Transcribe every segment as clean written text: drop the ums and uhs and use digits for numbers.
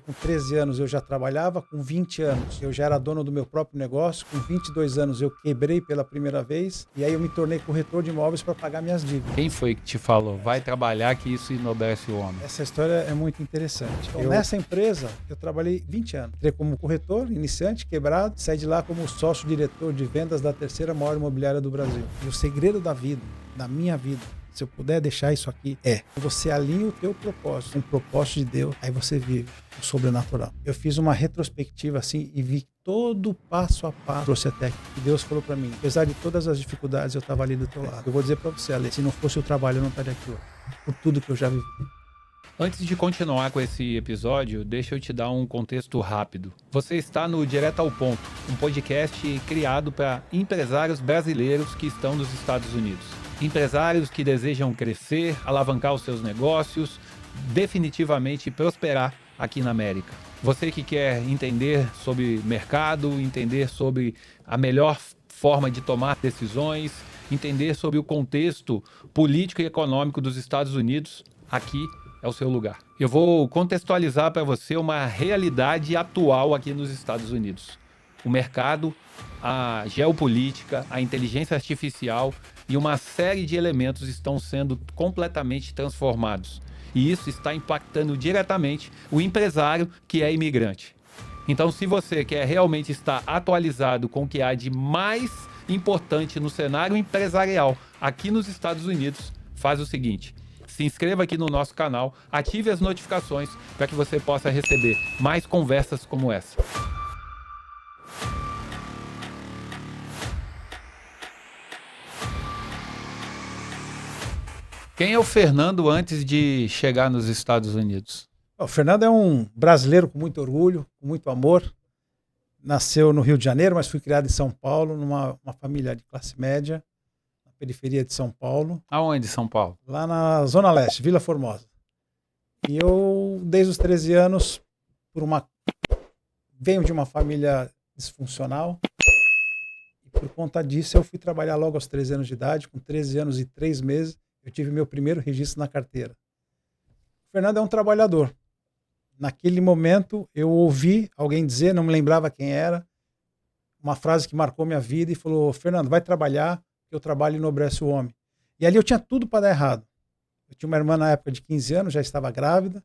com 13 anos eu já trabalhava, com 20 anos eu já era dono do meu próprio negócio, com 22 anos eu quebrei pela primeira vez e aí eu me tornei corretor de imóveis para pagar minhas dívidas. Quem foi que te falou? Vai trabalhar que isso enobrece o homem. Essa história é muito interessante. Então, nessa empresa eu trabalhei 20 anos. Entrei como corretor, iniciante, quebrado, saí de lá como sócio-diretor de vendas da terceira maior imobiliária do Brasil. E o segredo da vida, da minha vida, se eu puder deixar isso aqui, você alinha o teu propósito com o propósito de Deus, aí você vive o sobrenatural. Eu fiz uma retrospectiva assim e vi todo passo a passo, trouxe até aqui. E Deus falou para mim, apesar de todas as dificuldades, eu estava ali do teu lado. Eu vou dizer para você, Ale, se não fosse o trabalho, eu não estaria aqui hoje. Por tudo que eu já vivi. Antes de continuar com esse episódio, deixa eu te dar um contexto rápido. Você está no Direto ao Ponto, um podcast criado para empresários brasileiros que estão nos Estados Unidos. Empresários que desejam crescer, alavancar os seus negócios, definitivamente prosperar aqui na América. Você que quer entender sobre mercado, entender sobre a melhor forma de tomar decisões, entender sobre o contexto político e econômico dos Estados Unidos, aqui é o seu lugar. Eu vou contextualizar para você uma realidade atual aqui nos Estados Unidos. O mercado, a geopolítica, a inteligência artificial e uma série de elementos estão sendo completamente transformados. E isso está impactando diretamente o empresário que é imigrante. Então, se você quer realmente estar atualizado com o que há de mais importante no cenário empresarial aqui nos Estados Unidos, faz o seguinte: se inscreva aqui no nosso canal, ative as notificações para que você possa receber mais conversas como essa. Quem é o Fernando antes de chegar nos Estados Unidos? O Fernando é um brasileiro com muito orgulho, com muito amor. Nasceu no Rio de Janeiro, mas fui criado em São Paulo, numa família de classe média, na periferia de São Paulo. Aonde, São Paulo? Lá na Zona Leste, Vila Formosa. E eu, desde os 13 anos, venho de uma família disfuncional. E por conta disso, eu fui trabalhar logo aos 13 anos de idade. Com 13 anos e 3 meses, eu tive meu primeiro registro na carteira. O Fernando é um trabalhador. Naquele momento, eu ouvi alguém dizer, não me lembrava quem era, uma frase que marcou minha vida e falou: Fernando, vai trabalhar, que o trabalho enobrece o homem. E ali eu tinha tudo para dar errado. Eu tinha uma irmã na época de 15 anos, já estava grávida.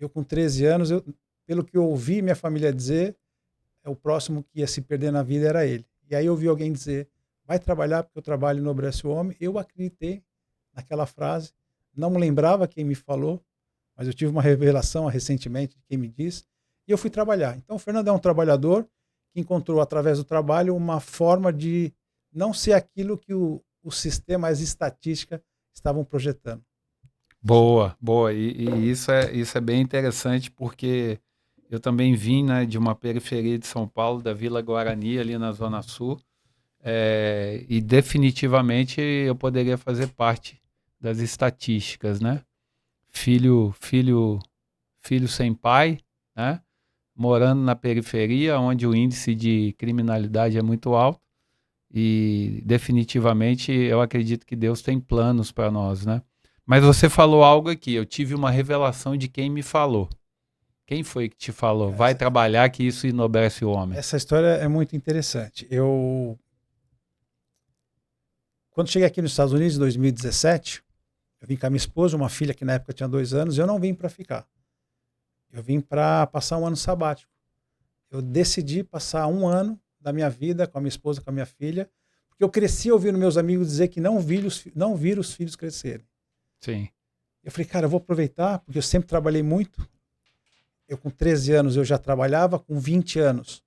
Eu com 13 anos, pelo que eu ouvi minha família dizer, o próximo que ia se perder na vida era ele. E aí eu ouvi alguém dizer: vai trabalhar, porque o trabalho enobrece o homem. Eu acreditei naquela frase, não me lembrava quem me falou, mas eu tive uma revelação recentemente de quem me disse, e eu fui trabalhar. Então o Fernando é um trabalhador que encontrou, através do trabalho, uma forma de não ser aquilo que o sistema, as estatísticas estavam projetando. Boa, boa. E isso é bem interessante, porque eu também vim, né, de uma periferia de São Paulo, da Vila Guarani, ali na Zona Sul, e definitivamente eu poderia fazer parte das estatísticas, né? Filho sem pai, né? Morando na periferia, onde o índice de criminalidade é muito alto, e definitivamente eu acredito que Deus tem planos para nós, né? Mas você falou algo aqui, eu tive uma revelação de quem me falou. Quem foi que te falou? Vai trabalhar que isso enobrece o homem. Essa história é muito interessante. Quando cheguei aqui nos Estados Unidos em 2017, eu vim com a minha esposa, uma filha que na época tinha 2 anos, eu não vim para ficar. Eu vim para passar um ano sabático. Eu decidi passar 1 ano da minha vida com a minha esposa, com a minha filha, porque eu cresci ouvindo meus amigos dizer que não viram os filhos crescerem. Sim. Eu falei, cara, eu vou aproveitar, porque eu sempre trabalhei muito. Eu com 13 anos eu já trabalhava, com 20 anos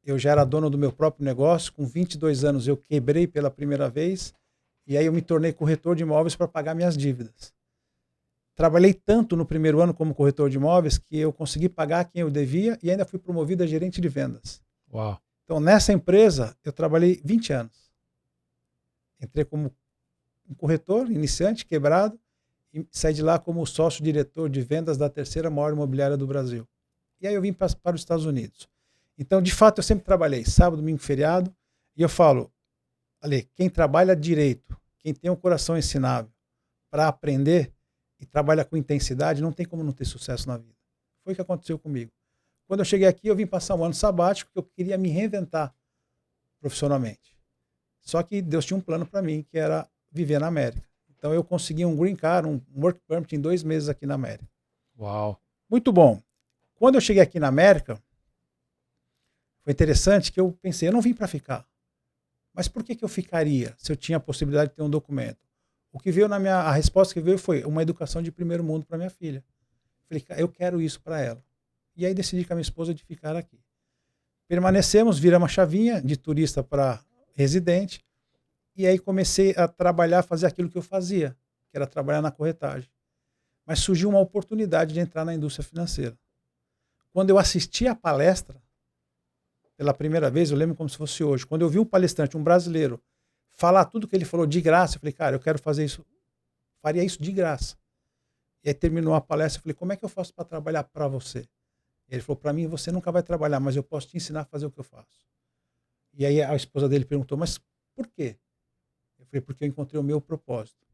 eu já era dono do meu próprio negócio, com 22 anos eu quebrei pela primeira vez, e aí eu me tornei corretor de imóveis para pagar minhas dívidas. Trabalhei tanto no primeiro ano como corretor de imóveis que eu consegui pagar quem eu devia e ainda fui promovido a gerente de vendas. Uau. Então, nessa empresa, eu trabalhei 20 anos. Entrei como um corretor, iniciante, quebrado, e saí de lá como sócio-diretor de vendas da terceira maior imobiliária do Brasil. E aí eu vim para os Estados Unidos. Então, de fato, eu sempre trabalhei sábado, domingo, feriado, e eu falo, Ale, quem trabalha direito, quem tem um coração ensinável para aprender e trabalha com intensidade, não tem como não ter sucesso na vida. Foi o que aconteceu comigo. Quando eu cheguei aqui, eu vim passar um ano sabático, porque eu queria me reinventar profissionalmente. Só que Deus tinha um plano para mim, que era viver na América. Então eu consegui um green card, um work permit em 2 meses aqui na América. Uau. Muito bom. Quando eu cheguei aqui na América, foi interessante que eu pensei, eu não vim para ficar. Mas por que eu ficaria se eu tinha a possibilidade de ter um documento? O que veio a resposta que veio foi uma educação de primeiro mundo para minha filha. Falei, eu quero isso para ela. E aí decidi com a minha esposa de ficar aqui. Permanecemos, viramos a chavinha de turista para residente. E aí comecei a trabalhar, fazer aquilo que eu fazia, que era trabalhar na corretagem. Mas surgiu uma oportunidade de entrar na indústria financeira. Quando eu assisti a palestra, pela primeira vez, eu lembro como se fosse hoje, quando eu vi um palestrante, um brasileiro, falar tudo que ele falou de graça, eu falei, cara, eu quero fazer isso, faria isso de graça. E aí terminou a palestra, eu falei, como é que eu faço para trabalhar para você? E ele falou, para mim você nunca vai trabalhar, mas eu posso te ensinar a fazer o que eu faço. E aí a esposa dele perguntou, mas por quê? Eu falei, porque eu encontrei o meu propósito.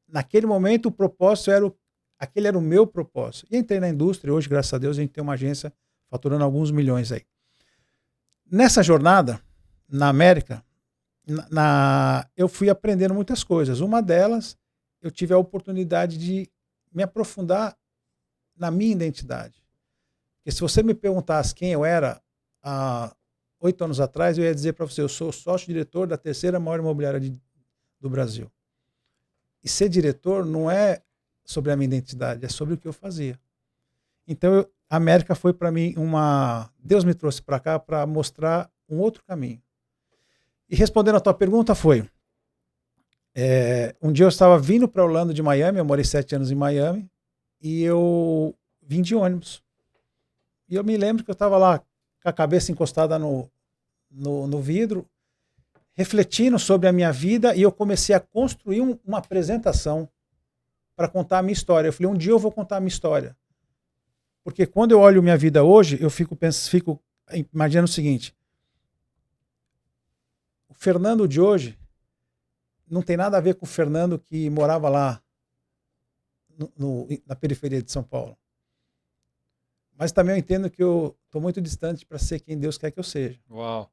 Naquele momento o propósito aquele era o meu propósito. E entrei na indústria, hoje, graças a Deus, a gente tem uma agência faturando alguns milhões aí. Nessa jornada, na América, eu fui aprendendo muitas coisas. Uma delas, eu tive a oportunidade de me aprofundar na minha identidade. Porque se você me perguntasse quem eu era há 8 anos atrás, eu ia dizer para você, eu sou sócio-diretor da 3ª maior imobiliária do Brasil. E ser diretor não é sobre a minha identidade, é sobre o que eu fazia. Então, a América foi para mim Deus me trouxe para cá para mostrar um outro caminho. E respondendo a tua pergunta foi, um dia eu estava vindo para Orlando de Miami, eu morei 7 anos em Miami, e eu vim de ônibus. E eu me lembro que eu estava lá com a cabeça encostada no vidro, refletindo sobre a minha vida, e eu comecei a construir uma apresentação para contar a minha história. Eu falei, um dia eu vou contar a minha história. Porque quando eu olho minha vida hoje, eu fico imaginando o seguinte, o Fernando de hoje não tem nada a ver com o Fernando que morava lá na periferia de São Paulo. Mas também eu entendo que eu estou muito distante para ser quem Deus quer que eu seja. Uau.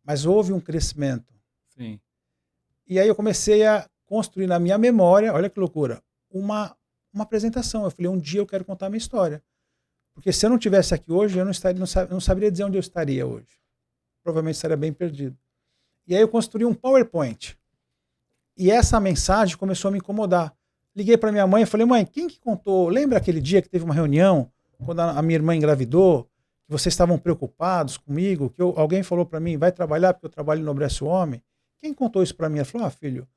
Mas houve um crescimento. Sim. E aí eu comecei a construir na minha memória, olha que loucura, uma apresentação. Eu falei, um dia eu quero contar a minha história. Porque se eu não estivesse aqui hoje, eu não saberia dizer onde eu estaria hoje. Provavelmente estaria bem perdido. E aí eu construí um PowerPoint. E essa mensagem começou a me incomodar. Liguei para minha mãe e falei, mãe, quem que contou? Lembra aquele dia que teve uma reunião, quando a minha irmã engravidou, que vocês estavam preocupados comigo, que alguém falou para mim, vai trabalhar porque eu trabalho no Enobrece o Homem? Quem contou isso para mim? Ela falou, filho,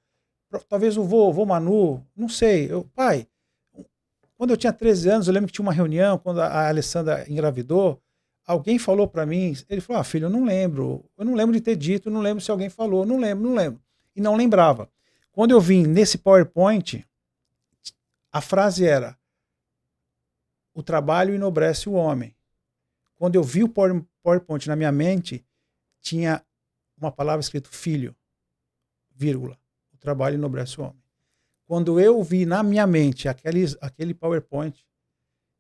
talvez o vô Manu, não sei. Pai, quando eu tinha 13 anos, eu lembro que tinha uma reunião, quando a Alessandra engravidou, alguém falou para mim, ele falou, filho, eu não lembro de ter dito, eu não lembro se alguém falou, não lembro. E não lembrava. Quando eu vim nesse PowerPoint, a frase era, o trabalho enobrece o homem. Quando eu vi o PowerPoint na minha mente, tinha uma palavra escrito filho, vírgula, o trabalho enobrece o homem. Quando eu vi na minha mente aquele PowerPoint,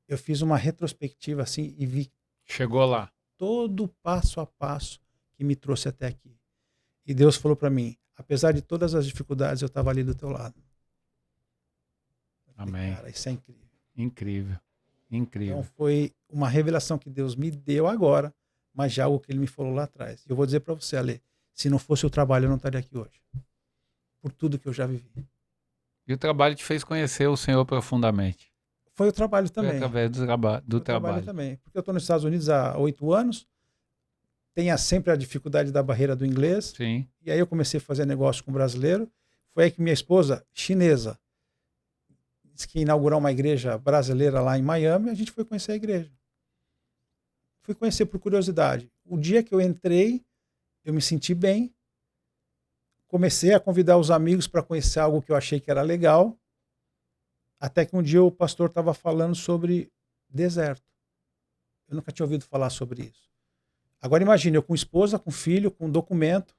eu fiz uma retrospectiva assim e vi. Chegou lá. Todo o passo a passo que me trouxe até aqui. E Deus falou para mim, apesar de todas as dificuldades, eu estava ali do teu lado. Amém. Cara, isso é incrível. Incrível. Incrível. Então foi uma revelação que Deus me deu agora, mas já algo que Ele me falou lá atrás. Eu vou dizer para você, Ale, se não fosse o trabalho, eu não estaria aqui hoje. Por tudo que eu já vivi. E o trabalho te fez conhecer o Senhor profundamente. Foi o trabalho também. Foi através do trabalho. Também. Porque eu estou nos Estados Unidos há 8 anos, tenho sempre a dificuldade da barreira do inglês. Sim. E aí eu comecei a fazer negócio com um brasileiro. Foi aí que minha esposa, chinesa, disse que ia inaugurar uma igreja brasileira lá em Miami, a gente foi conhecer a igreja. Fui conhecer por curiosidade. O dia que eu entrei, eu me senti bem. Comecei a convidar os amigos para conhecer algo que eu achei que era legal. Até que um dia o pastor estava falando sobre deserto. Eu nunca tinha ouvido falar sobre isso. Agora imagine, eu com esposa, com filho, com documento,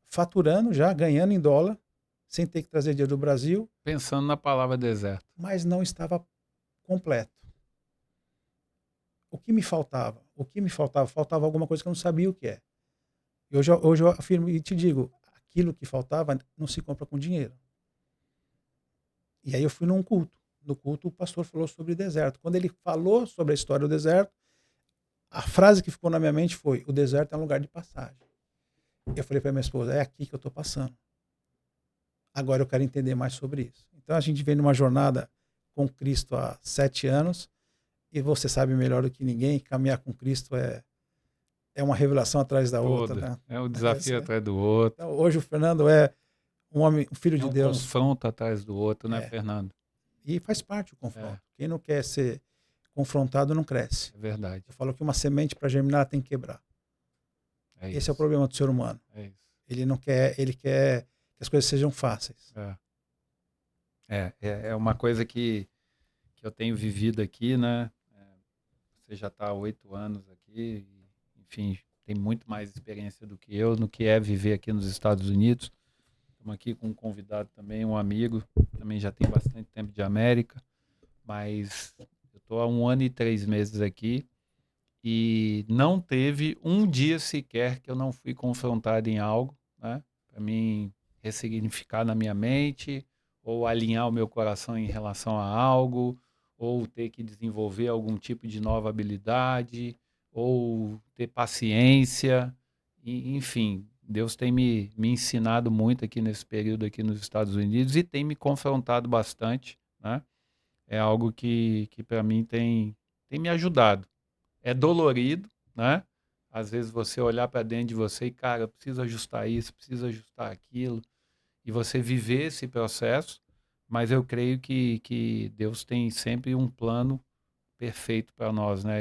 faturando já, ganhando em dólar, sem ter que trazer dinheiro do Brasil. Pensando na palavra deserto. Mas não estava completo. o que me faltava? O que me faltava? Faltava alguma coisa que eu não sabia o que é. E hoje eu afirmo e te digo, aquilo que faltava não se compra com dinheiro. E aí eu fui num culto. No culto o pastor falou sobre o deserto. Quando ele falou sobre a história do deserto, a frase que ficou na minha mente foi: o deserto é um lugar de passagem. Eu falei para minha esposa: é aqui que eu estou passando. Agora eu quero entender mais sobre isso. Então a gente vem numa jornada com Cristo há 7 anos, e você sabe melhor do que ninguém, caminhar com Cristo é uma revelação atrás da outra, né? É um desafio atrás do outro. Então, hoje o Fernando é um homem, um filho de Deus. Confronto atrás do outro, né, Fernando? E faz parte do confronto. Quem não quer ser confrontado não cresce. É verdade. Eu falo que uma semente para germinar tem que quebrar. Esse é o problema do ser humano. Ele não quer, ele quer que as coisas sejam fáceis. É uma coisa que eu tenho vivido aqui, né? Você já está há 8 anos aqui, enfim, tem muito mais experiência do que eu no que é viver aqui nos Estados Unidos. Estamos aqui com um convidado também, um amigo, também já tem bastante tempo de América, mas eu estou há 1 ano e 3 meses aqui e não teve um dia sequer que eu não fui confrontado em algo, né? Para mim ressignificar na minha mente, ou alinhar o meu coração em relação a algo, ou ter que desenvolver algum tipo de nova habilidade, ou ter paciência, enfim. Deus tem me ensinado muito aqui nesse período aqui nos Estados Unidos e tem me confrontado bastante, né? É algo que para mim tem me ajudado. É dolorido, né? Às vezes você olhar para dentro de você e, cara, eu preciso ajustar isso, preciso ajustar aquilo, e você viver esse processo, mas eu creio que Deus tem sempre um plano perfeito para nós, né?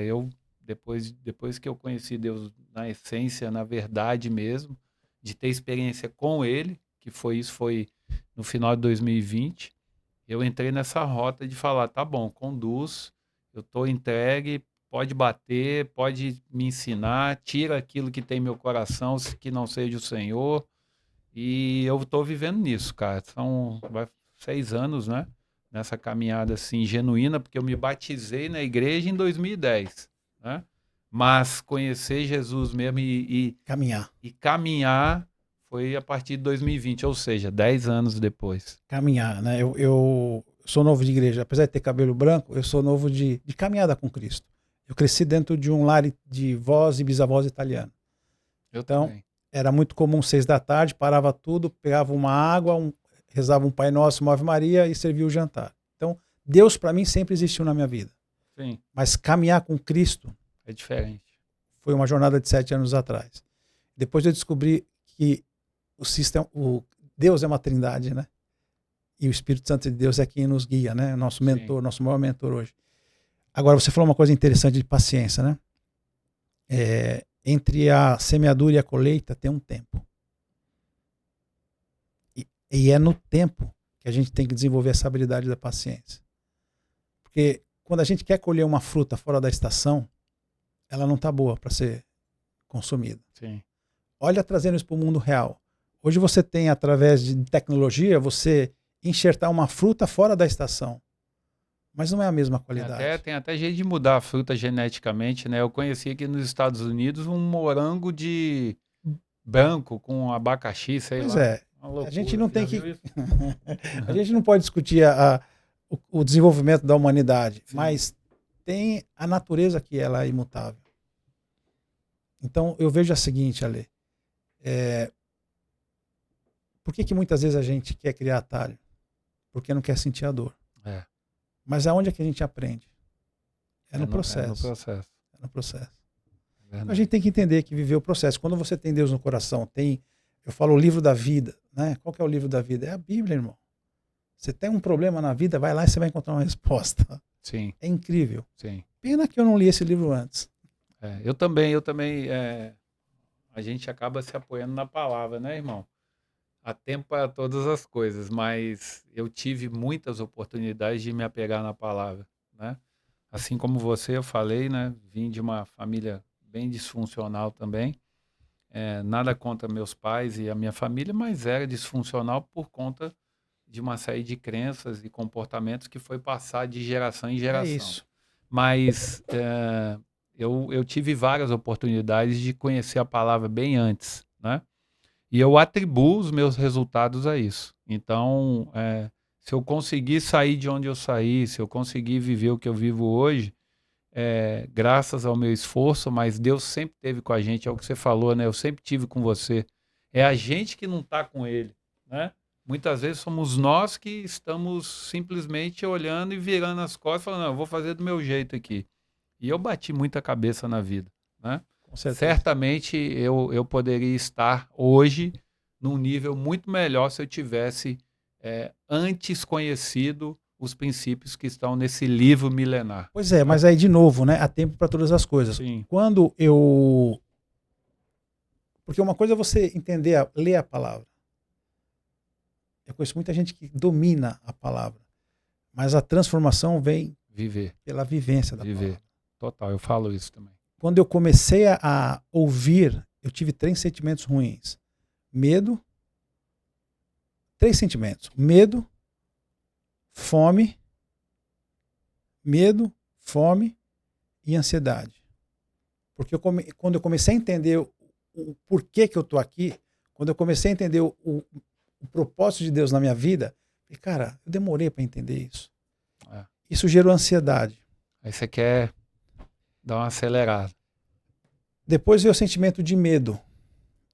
Depois que eu conheci Deus na essência, na verdade mesmo, de ter experiência com Ele, foi no final de 2020, eu entrei nessa rota de falar, tá bom, conduz, eu estou entregue, pode bater, pode me ensinar, tira aquilo que tem meu coração, que não seja o Senhor, e eu estou vivendo nisso, cara. Vai 6 anos, né? Nessa caminhada assim genuína, porque eu me batizei na igreja em 2010, né? Mas conhecer Jesus mesmo e caminhar foi a partir de 2020, ou seja, 10 anos depois. Caminhar, né? Eu sou novo de igreja, apesar de ter cabelo branco, eu sou novo de caminhada com Cristo. Eu cresci dentro de um lar de vós e bisavós italianos. Então, era muito comum 6 da tarde, parava tudo, pegava uma água, rezava um Pai Nosso, uma Ave Maria e servia o jantar. Então, Deus para mim sempre existiu na minha vida. Sim. Mas caminhar com Cristo é diferente. Foi uma jornada de 7 anos atrás. Depois eu descobri que Deus é uma trindade, né? E o Espírito Santo de Deus é quem nos guia, né? Nosso mentor, nosso maior mentor hoje. Agora, você falou uma coisa interessante de paciência, né? Entre a semeadura e a colheita tem um tempo. E é no tempo que a gente tem que desenvolver essa habilidade da paciência. Porque quando a gente quer colher uma fruta fora da estação, ela não está boa para ser consumida. Sim. Olha, trazendo isso para o mundo real. Hoje você tem, através de tecnologia, você enxertar uma fruta fora da estação. Mas não é a mesma qualidade. Tem até jeito de mudar a fruta geneticamente, né? Eu conheci aqui nos Estados Unidos um morango de branco com abacaxi, sei lá. Pois é. Loucura, a gente não tem que... A gente não pode discutir o desenvolvimento da humanidade, sim, mas tem a natureza que ela é imutável. Então, eu vejo a seguinte, Ale. Por que muitas vezes a gente quer criar atalho? Porque não quer sentir a dor. Mas aonde é que a gente aprende? É no processo. É no processo. A gente tem que entender que viver o processo. Quando você tem Deus no coração, eu falo o livro da vida, né? Qual que é o livro da vida? É a Bíblia, irmão. Você tem um problema na vida, vai lá e você vai encontrar uma resposta. Sim. É incrível. Sim. Pena que eu não li esse livro antes. Eu também. A gente acaba se apoiando na palavra, né, irmão? Há tempo para todas as coisas, mas eu tive muitas oportunidades de me apegar na palavra, né? Assim como você, eu falei, né? Vim de uma família bem disfuncional também. Nada contra meus pais e a minha família, mas era disfuncional por conta de uma série de crenças e comportamentos que foi passar de geração em geração. É isso. Mas eu tive várias oportunidades de conhecer a palavra bem antes, né? E eu atribuo os meus resultados a isso. Então, se eu conseguir sair de onde eu saí, se eu conseguir viver o que eu vivo hoje, graças ao meu esforço, mas Deus sempre esteve com a gente, é o que você falou, né? Eu sempre tive com você. É a gente que não está com Ele, né? Muitas vezes somos nós que estamos simplesmente olhando e virando as costas, falando, não, eu vou fazer do meu jeito aqui. E eu bati muita cabeça na vida, né? Com certeza. Certamente eu poderia estar hoje num nível muito melhor se eu tivesse antes conhecido os princípios que estão nesse livro milenar. Pois é, Né? mas aí de novo, né? Há tempo para todas as coisas. Sim, Quando eu. Porque uma coisa é você entender, ler a palavra. Eu conheço muita gente que domina a palavra, mas a transformação vem viver, pela vivência da viver. palavra. Total, eu falo isso também. Quando eu comecei a ouvir, eu tive 3 sentimentos ruins. Medo, 3 sentimentos. Medo, fome e ansiedade. Porque quando eu comecei a entender o porquê que eu estou aqui, quando eu comecei a entender o propósito de Deus na minha vida, falei, cara, eu demorei para entender isso. É. Isso gerou ansiedade. Aí você quer dar uma acelerada. Depois veio o sentimento de medo.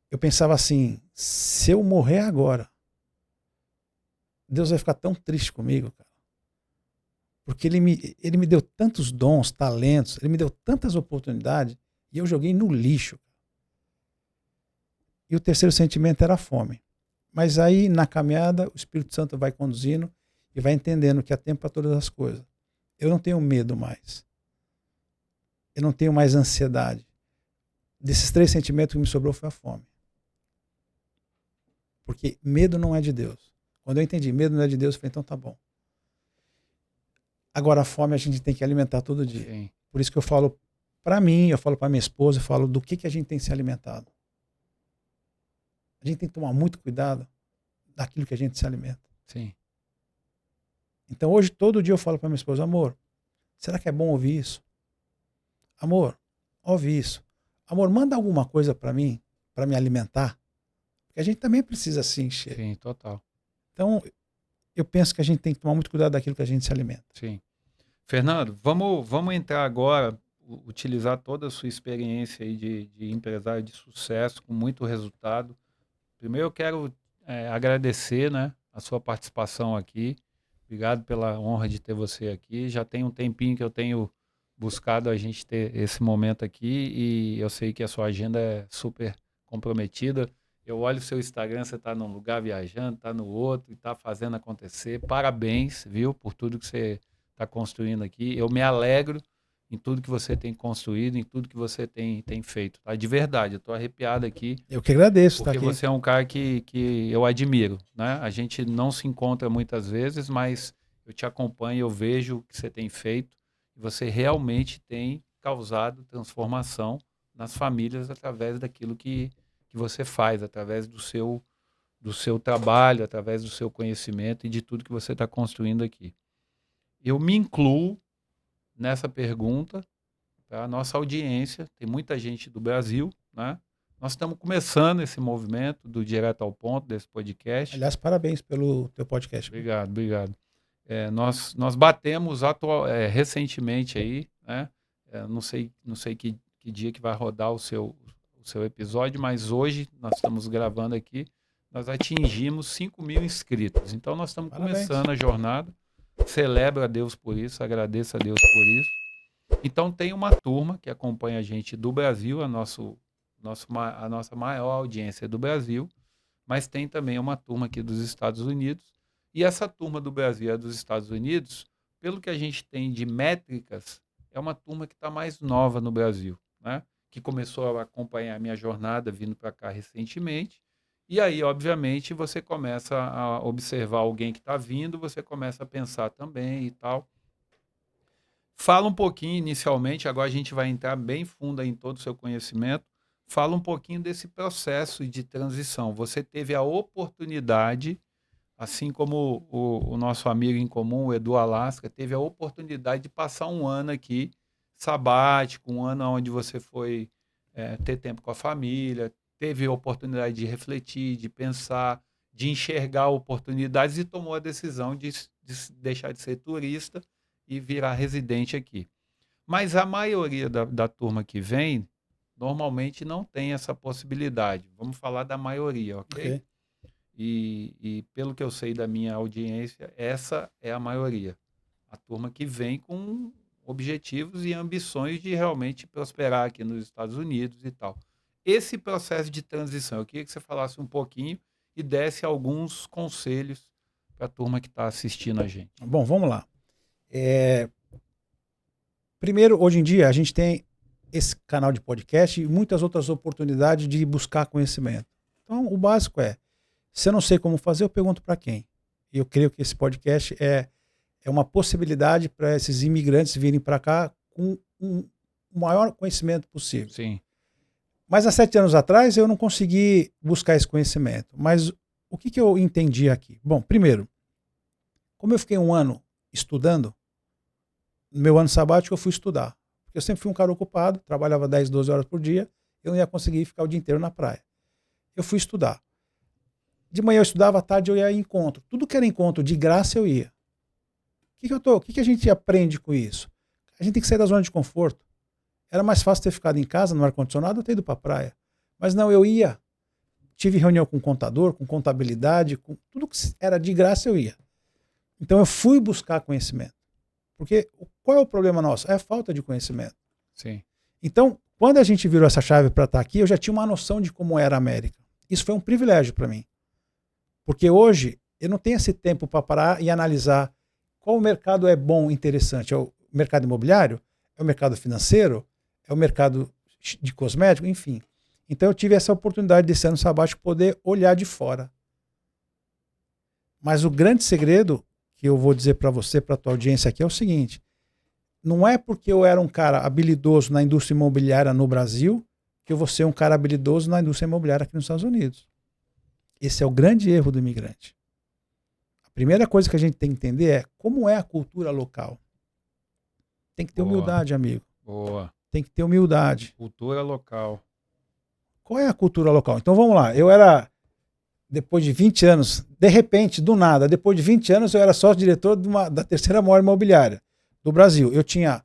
Eu pensava assim, se eu morrer agora, Deus vai ficar tão triste comigo, cara. Porque ele me deu tantos dons, talentos, ele me deu tantas oportunidades e eu joguei no lixo. E o terceiro sentimento era a fome. Mas aí, na caminhada, o Espírito Santo vai conduzindo e vai entendendo que há tempo para todas as coisas. Eu não tenho medo mais. Eu não tenho mais ansiedade. Desses 3 sentimentos, o que me sobrou foi a fome. Porque medo não é de Deus. Quando eu entendi, medo não é de Deus, eu falei, então tá bom. Agora a fome a gente tem que alimentar todo dia. Sim. Por isso que eu falo para mim, eu falo para minha esposa, eu falo do que a gente tem se alimentado. A gente tem que tomar muito cuidado daquilo que a gente se alimenta. Sim. Então hoje, todo dia eu falo para minha esposa, amor, será que é bom ouvir isso? Amor, ouve isso. Amor, manda alguma coisa para mim, para me alimentar. Porque a gente também precisa se encher. Sim, total. Então, eu penso que a gente tem que tomar muito cuidado daquilo que a gente se alimenta. Sim. Fernando, vamos entrar agora, utilizar toda a sua experiência aí de empresário de sucesso, com muito resultado. Primeiro eu quero agradecer, né, a sua participação aqui. Obrigado pela honra de ter você aqui. Já tem um tempinho que eu tenho buscado a gente ter esse momento aqui e eu sei que a sua agenda é super comprometida. Eu olho o seu Instagram, você está num lugar viajando, está no outro e está fazendo acontecer. Parabéns, viu, por tudo que você está construindo aqui. Eu me alegro em tudo que você tem construído, em tudo que você tem feito. Tá? De verdade, eu estou arrepiado aqui. Eu que agradeço estar Porque aqui. você é um cara que eu admiro, né? A gente não se encontra muitas vezes, mas eu te acompanho, eu vejo o que você tem feito e você realmente tem causado transformação nas famílias através daquilo que você faz, através do seu trabalho, através do seu conhecimento e de tudo que você está construindo aqui. Eu me incluo nessa pergunta para a nossa audiência, tem muita gente do Brasil, né? Nós estamos começando esse movimento do Direto ao Ponto, desse podcast. Aliás, parabéns pelo teu podcast. Obrigado, obrigado. Nós batemos recentemente aí, né? Não sei que dia que vai rodar o seu episódio, mas hoje nós estamos gravando aqui, nós atingimos 5.000 inscritos. Então nós estamos começando a jornada. Celebro a Deus por isso, agradeço a Deus por isso. Então tem uma turma que acompanha a gente do Brasil, a nossa maior audiência é do Brasil, mas tem também uma turma aqui dos Estados Unidos. E essa turma do Brasil e dos Estados Unidos, pelo que a gente tem de métricas, é uma turma que está mais nova no Brasil, né? Que começou a acompanhar a minha jornada vindo para cá recentemente. E aí, obviamente, você começa a observar alguém que está vindo, você começa a pensar também e tal. Fala um pouquinho inicialmente, agora a gente vai entrar bem fundo aí em todo o seu conhecimento. Fala um pouquinho desse processo de transição. Você teve a oportunidade, assim como o nosso amigo em comum, o Edu Alasca, teve a oportunidade de passar um ano aqui sabático, um ano onde você foi ter tempo com a família, teve a oportunidade de refletir, de pensar, de enxergar oportunidades e tomou a decisão de deixar de ser turista e virar residente aqui. Mas a maioria da turma que vem, normalmente não tem essa possibilidade. Vamos falar da maioria, ok? Ok. E pelo que eu sei da minha audiência, essa é a maioria. A turma que vem com objetivos e ambições de realmente prosperar aqui nos Estados Unidos e tal. Esse processo de transição, eu queria que você falasse um pouquinho e desse alguns conselhos para a turma que está assistindo a gente. Bom, vamos lá. Primeiro, hoje em dia, a gente tem esse canal de podcast e muitas outras oportunidades de buscar conhecimento. Então, o básico é, se eu não sei como fazer, eu pergunto para quem. E eu creio que esse podcast é uma possibilidade para esses imigrantes virem para cá com o maior conhecimento possível. Sim. Mas há 7 anos atrás eu não consegui buscar esse conhecimento. Mas o que eu entendi aqui? Bom, primeiro, como eu fiquei um ano estudando, no meu ano sabático eu fui estudar. Porque eu sempre fui um cara ocupado, trabalhava 10, 12 horas por dia, eu não ia conseguir ficar o dia inteiro na praia. Eu fui estudar. De manhã eu estudava, à tarde eu ia a encontro. Tudo que era encontro de graça eu ia. O que a gente aprende com isso? A gente tem que sair da zona de conforto. Era mais fácil ter ficado em casa, no ar-condicionado, ou ter ido para a praia. Mas não, eu ia. Tive reunião com contador, com contabilidade, com tudo que era de graça eu ia. Então eu fui buscar conhecimento. Porque qual é o problema nosso? É a falta de conhecimento. Sim. Então, quando a gente virou essa chave para estar aqui, eu já tinha uma noção de como era a América. Isso foi um privilégio para mim. Porque hoje eu não tenho esse tempo para parar e analisar qual mercado é bom, interessante. É o mercado imobiliário? É o mercado financeiro? É o mercado de cosmético? Enfim. Então eu tive essa oportunidade desse ano sabático poder olhar de fora. Mas o grande segredo que eu vou dizer para você, para a tua audiência aqui, é o seguinte: não é porque eu era um cara habilidoso na indústria imobiliária no Brasil que eu vou ser um cara habilidoso na indústria imobiliária aqui nos Estados Unidos. Esse é o grande erro do imigrante. A primeira coisa que a gente tem que entender é como é a cultura local. Tem que ter humildade, amigo. Boa. Tem que ter humildade. Cultura local. Qual é a cultura local? Então vamos lá. Eu era, depois de 20 anos, de repente, do nada, depois de 20 anos, eu era sócio-diretor da terceira maior imobiliária do Brasil. Eu tinha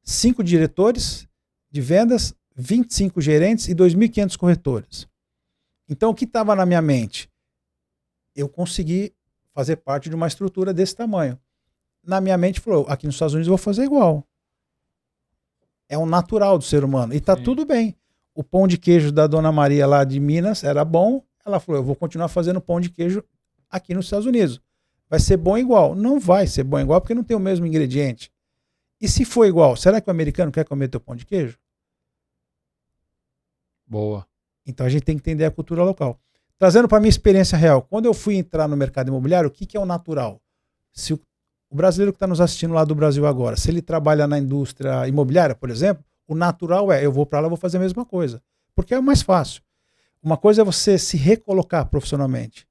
5 diretores de vendas, 25 gerentes e 2.500 corretores. Então o que estava na minha mente? Eu consegui fazer parte de uma estrutura desse tamanho. Na minha mente falou, aqui nos Estados Unidos eu vou fazer igual. É um natural do ser humano. E tá tudo bem. O pão de queijo da Dona Maria lá de Minas era bom. Ela falou, eu vou continuar fazendo pão de queijo aqui nos Estados Unidos. Vai ser bom igual? Não vai ser bom igual porque não tem o mesmo ingrediente. E se for igual, será que o americano quer comer teu pão de queijo? Boa. Então a gente tem que entender a cultura local. Trazendo para a minha experiência real, quando eu fui entrar no mercado imobiliário, o que é o natural? Se o brasileiro que está nos assistindo lá do Brasil agora, se ele trabalha na indústria imobiliária, por exemplo, o natural é, eu vou para lá, vou fazer a mesma coisa. Porque é o mais fácil. Uma coisa é você se recolocar profissionalmente.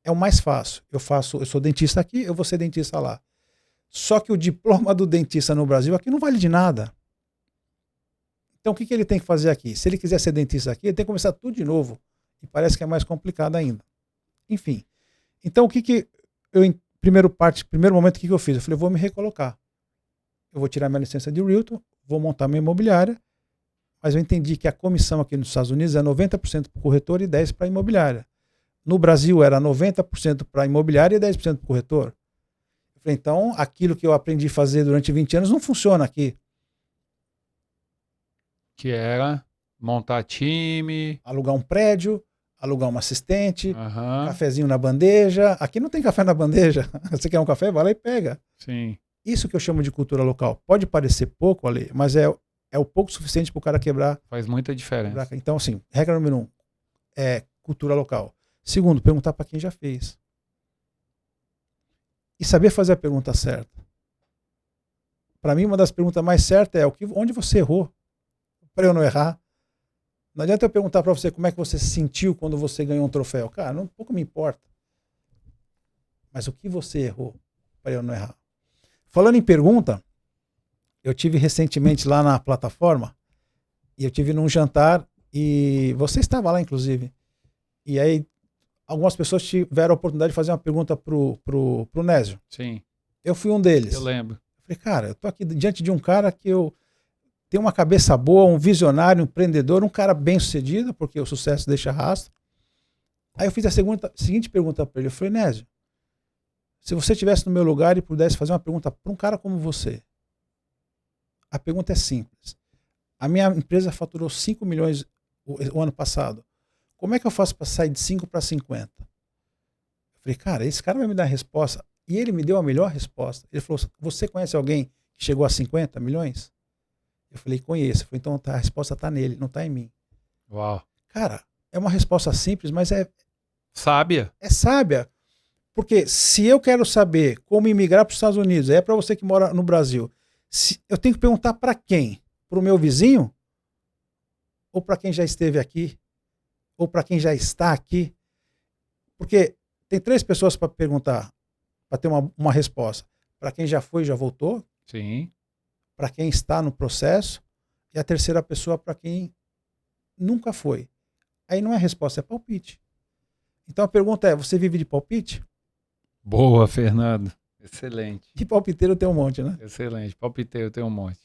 É o mais fácil. Eu sou dentista aqui, eu vou ser dentista lá. Só que o diploma do dentista no Brasil aqui não vale de nada. Então o que ele tem que fazer aqui? Se ele quiser ser dentista aqui, ele tem que começar tudo de novo. E parece que é mais complicado ainda. Enfim. Então primeiro momento, o que eu fiz? Eu falei, eu vou me recolocar. Eu vou tirar minha licença de Realtor, vou montar minha imobiliária, mas eu entendi que a comissão aqui nos Estados Unidos é 90% para o corretor e 10% para a imobiliária. No Brasil era 90% para a imobiliária e 10% para o corretor. Eu falei, então, aquilo que eu aprendi a fazer durante 20 anos não funciona aqui. Que era montar time, alugar um prédio, alugar um assistente, cafezinho na bandeja. Aqui não tem café na bandeja. Você quer um café? Vai lá e pega. Sim. Isso que eu chamo de cultura local. Pode parecer pouco, Ale, mas é o pouco suficiente para o cara quebrar. Faz muita diferença. Quebrar. Então, assim, regra número 1 é cultura local. Segundo, perguntar para quem já fez. E saber fazer a pergunta certa. Para mim, uma das perguntas mais certas é onde você errou, para eu não errar. Não adianta eu perguntar para você como é que você se sentiu quando você ganhou um troféu. Cara, um pouco me importa. Mas o que você errou para eu não errar? Falando em pergunta, eu tive recentemente lá na plataforma, e eu tive num jantar, e você estava lá, inclusive. E aí, algumas pessoas tiveram a oportunidade de fazer uma pergunta pro Nésio. Sim. Eu fui um deles. Eu lembro. Falei, cara, eu tô aqui diante de um cara que eu tenho uma cabeça boa, um visionário, um empreendedor, um cara bem sucedido, porque o sucesso deixa rastro. Aí eu fiz a seguinte pergunta para ele. Eu falei, Nésio, se você estivesse no meu lugar e pudesse fazer uma pergunta para um cara como você, a pergunta é simples. A minha empresa faturou 5 milhões o ano passado. Como é que eu faço para sair de 5 para 50? Eu falei, cara, esse cara vai me dar a resposta. E ele me deu a melhor resposta. Ele falou, você conhece alguém que chegou a 50 milhões? Eu falei, conheço. Eu falei, então a resposta está nele, não está em mim. Uau. Cara, é uma resposta simples, mas sábia. É sábia. Porque se eu quero saber como imigrar para os Estados Unidos, é para você que mora no Brasil, eu tenho que perguntar para quem? Para o meu vizinho? Ou para quem já esteve aqui? Ou para quem já está aqui? Porque tem 3 pessoas para perguntar, para ter uma resposta. Para quem já foi e já voltou. Sim. Para quem está no processo. E a terceira pessoa para quem nunca foi. Aí não é resposta, é palpite. Então a pergunta é, você vive de palpite? Boa, Fernando. Excelente. Que palpiteiro tem um monte, né? Excelente. Palpiteiro tem um monte.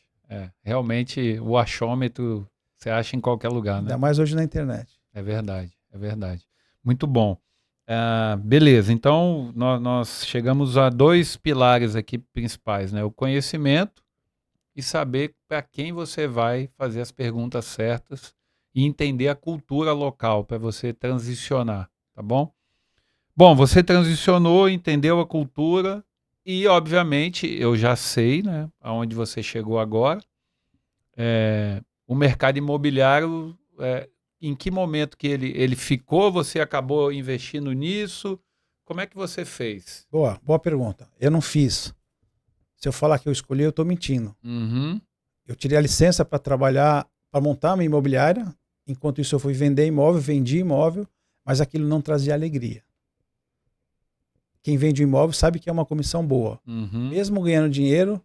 Realmente o achômetro você acha em qualquer lugar, né? Ainda mais hoje na internet. É verdade, é verdade. Muito bom. Beleza, então nós chegamos a 2 pilares aqui principais, né? O conhecimento e saber para quem você vai fazer as perguntas certas e entender a cultura local para você transicionar, tá bom? Bom, você transicionou, entendeu a cultura e, obviamente, eu já sei, né, aonde você chegou agora. O mercado imobiliário, em que momento que ele ficou, você acabou investindo nisso? Como é que você fez? Boa pergunta. Eu não fiz. Se eu falar que eu escolhi, eu estou mentindo. Uhum. Eu tirei a licença para trabalhar, para montar uma imobiliária. Enquanto isso, eu fui vender imóvel, vendi imóvel, mas aquilo não trazia alegria. Quem vende um imóvel sabe que é uma comissão boa. Uhum. Mesmo ganhando dinheiro,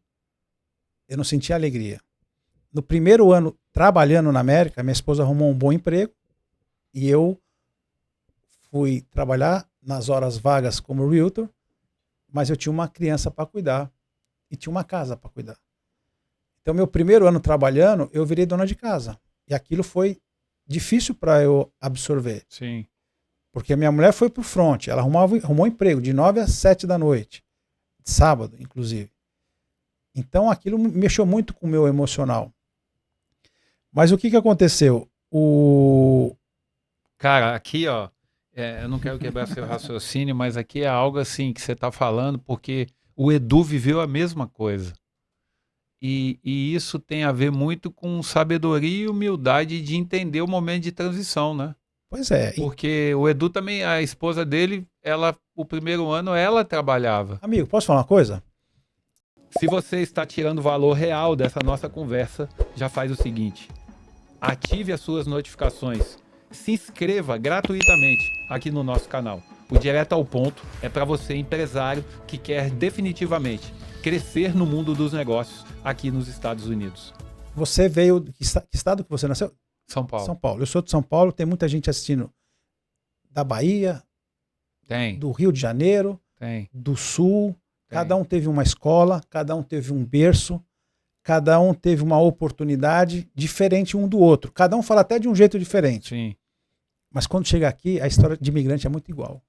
eu não sentia alegria. No primeiro ano trabalhando na América, minha esposa arrumou um bom emprego e eu fui trabalhar nas horas vagas como realtor, mas eu tinha uma criança para cuidar e tinha uma casa para cuidar. Então, meu primeiro ano trabalhando, eu virei dona de casa. E aquilo foi difícil para eu absorver. Sim. Porque a minha mulher foi pro front, ela arrumou emprego de 9 às 7 da noite, sábado, inclusive. Então aquilo mexeu muito com o meu emocional. Mas o que aconteceu? Cara, aqui, ó, eu não quero quebrar seu raciocínio, mas aqui é algo assim que você está falando, porque o Edu viveu a mesma coisa. E isso tem a ver muito com sabedoria e humildade de entender o momento de transição, né? Pois é. Porque o Edu também, a esposa dele, o primeiro ano ela trabalhava. Amigo, posso falar uma coisa? Se você está tirando valor real dessa nossa conversa, já faz o seguinte: ative as suas notificações, se inscreva gratuitamente aqui no nosso canal. O Direto ao Ponto é para você, empresário, que quer definitivamente crescer no mundo dos negócios aqui nos Estados Unidos. Você veio... Que estado que você nasceu? São Paulo. São Paulo. Eu sou de São Paulo, tem muita gente assistindo da Bahia, do Rio de Janeiro, do Sul. Cada um teve uma escola, cada um teve um berço, cada um teve uma oportunidade diferente um do outro. Cada um fala até de um jeito diferente. Sim. Mas quando chega aqui, a história de imigrante é muito igual.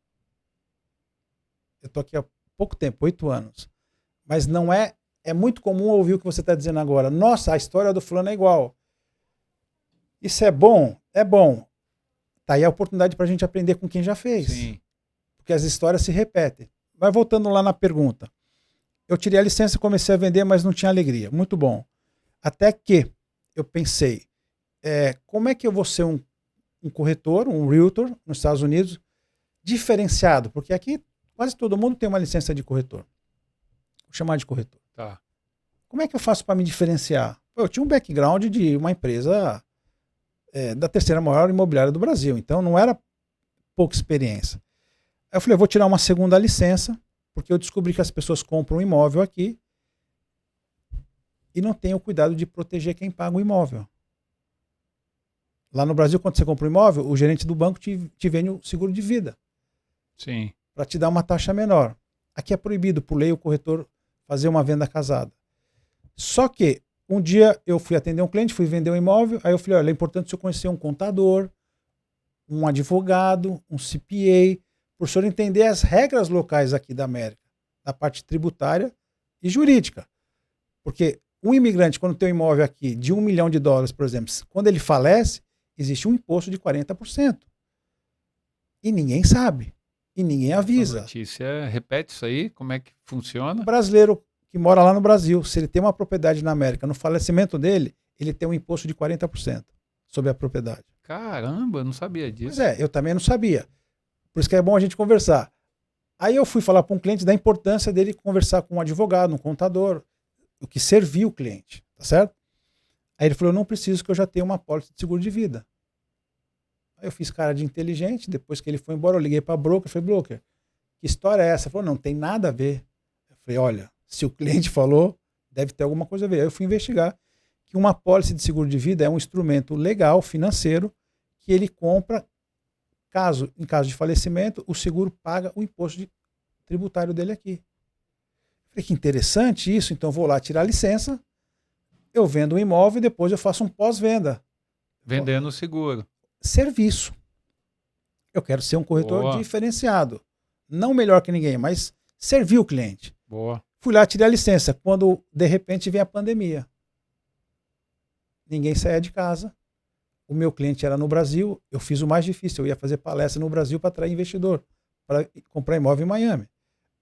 Eu estou aqui há pouco tempo, 8 anos. Mas não é... É muito comum ouvir o que você está dizendo agora. Nossa, a história do fulano é igual. Isso é bom? É bom. Tá aí a oportunidade para a gente aprender com quem já fez. Sim. Porque as histórias se repetem. Mas voltando lá na pergunta. Eu tirei a licença, comecei a vender, mas não tinha alegria. Muito bom. Até que eu pensei, como é que eu vou ser um corretor, um realtor nos Estados Unidos, diferenciado? Porque aqui quase todo mundo tem uma licença de corretor. Vou chamar de corretor. Tá. Como é que eu faço para me diferenciar? Eu tinha um background de uma empresa da terceira maior imobiliária do Brasil, então não era pouca experiência. Aí eu falei, eu vou tirar uma segunda licença, porque eu descobri que as pessoas compram um imóvel aqui e não tem o cuidado de proteger quem paga o imóvel. Lá no Brasil, quando você compra um imóvel, o gerente do banco te vende o seguro de vida. Sim. Para te dar uma taxa menor. Aqui é proibido, por lei, o corretor fazer uma venda casada. Só que um dia eu fui atender um cliente, fui vender um imóvel, aí eu falei, olha, é importante você conhecer um contador, um advogado, um CPA, para o senhor entender as regras locais aqui da América, da parte tributária e jurídica. Porque um imigrante, quando tem um imóvel aqui de $1 milhão, por exemplo, quando ele falece, existe um imposto de 40%. E ninguém sabe. E ninguém avisa. Notícia, repete isso aí, como é que funciona? O brasileiro que mora lá no Brasil, se ele tem uma propriedade na América, no falecimento dele, ele tem um imposto de 40% sobre a propriedade. Caramba, eu não sabia disso. Pois é, eu também não sabia. Por isso que é bom a gente conversar. Aí eu fui falar para um cliente da importância dele conversar com um advogado, um contador, o que serviu o cliente, tá certo? Aí ele falou, não preciso que eu já tenho uma apólice de seguro de vida. Aí eu fiz cara de inteligente, depois que ele foi embora, eu liguei para broker, falei, broker, que história é essa? Ele falou, não, tem nada a ver. Eu falei, olha, se o cliente falou, deve ter alguma coisa a ver. Aí eu fui investigar que uma apólice de seguro de vida é um instrumento legal, financeiro, que ele compra, em caso de falecimento, o seguro paga o imposto tributário dele aqui. Eu falei, que interessante isso, então eu vou lá tirar a licença, eu vendo um imóvel e depois eu faço um pós-venda. Vendendo o seguro. Serviço. Eu quero ser um corretor Boa. diferenciado. Não melhor que ninguém, mas servir o cliente. Boa. Fui lá, tirei a licença. Quando, de repente, vem a pandemia. Ninguém saía de casa. O meu cliente era no Brasil. Eu fiz o mais difícil. Eu ia fazer palestra no Brasil para atrair investidor, para comprar imóvel em Miami.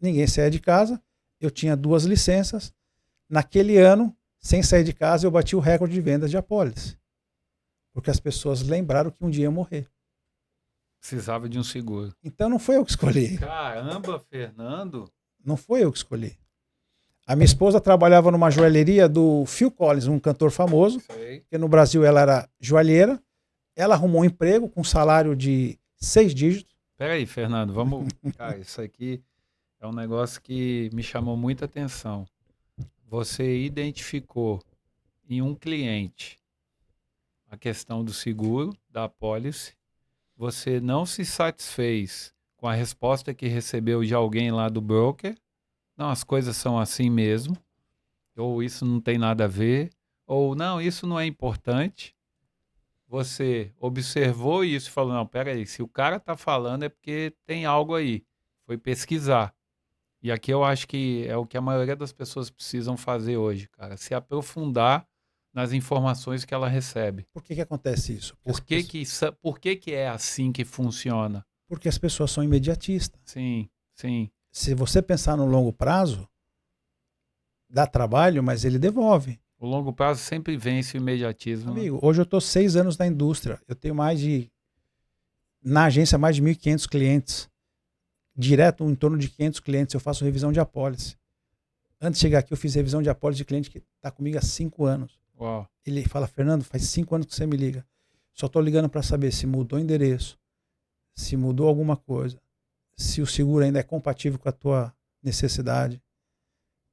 Ninguém saía de casa. Eu tinha 2 licenças. Naquele ano, sem sair de casa, eu bati o recorde de vendas de apólice. Porque as pessoas lembraram que um dia ia morrer. Precisava de um seguro. Então não foi eu que escolhi. Caramba, Fernando. Não foi eu que escolhi. A minha esposa trabalhava numa joalheria do Phil Collins, um cantor famoso, que no Brasil ela era joalheira. Ela arrumou um emprego com salário de 6 dígitos. Peraí, Fernando, vamos... Cara, isso aqui é um negócio que me chamou muita atenção. Você identificou em um cliente a questão do seguro, da apólice. Você não se satisfez com a resposta que recebeu de alguém lá do broker. Não, as coisas são assim mesmo. Ou isso não tem nada a ver. Ou não, isso não é importante. Você observou isso e falou, não, peraí, se o cara está falando é porque tem algo aí. Foi pesquisar. E aqui eu acho que é o que a maioria das pessoas precisam fazer hoje, cara. Se aprofundar nas informações que ela recebe. Por que acontece isso? Por que é assim que funciona? Porque as pessoas são imediatistas. Sim, sim. Se você pensar no longo prazo, dá trabalho, mas ele devolve. O longo prazo sempre vence o imediatismo. Amigo, hoje eu estou 6 anos na indústria. Eu tenho na agência, mais de 1.500 clientes. Direto, em torno de 500 clientes, eu faço revisão de apólice. Antes de chegar aqui, eu fiz revisão de apólice de cliente que está comigo há 5 anos. Uau. Ele fala, Fernando, faz 5 anos que você me liga. Só estou ligando para saber se mudou o endereço, se mudou alguma coisa, se o seguro ainda é compatível com a tua necessidade.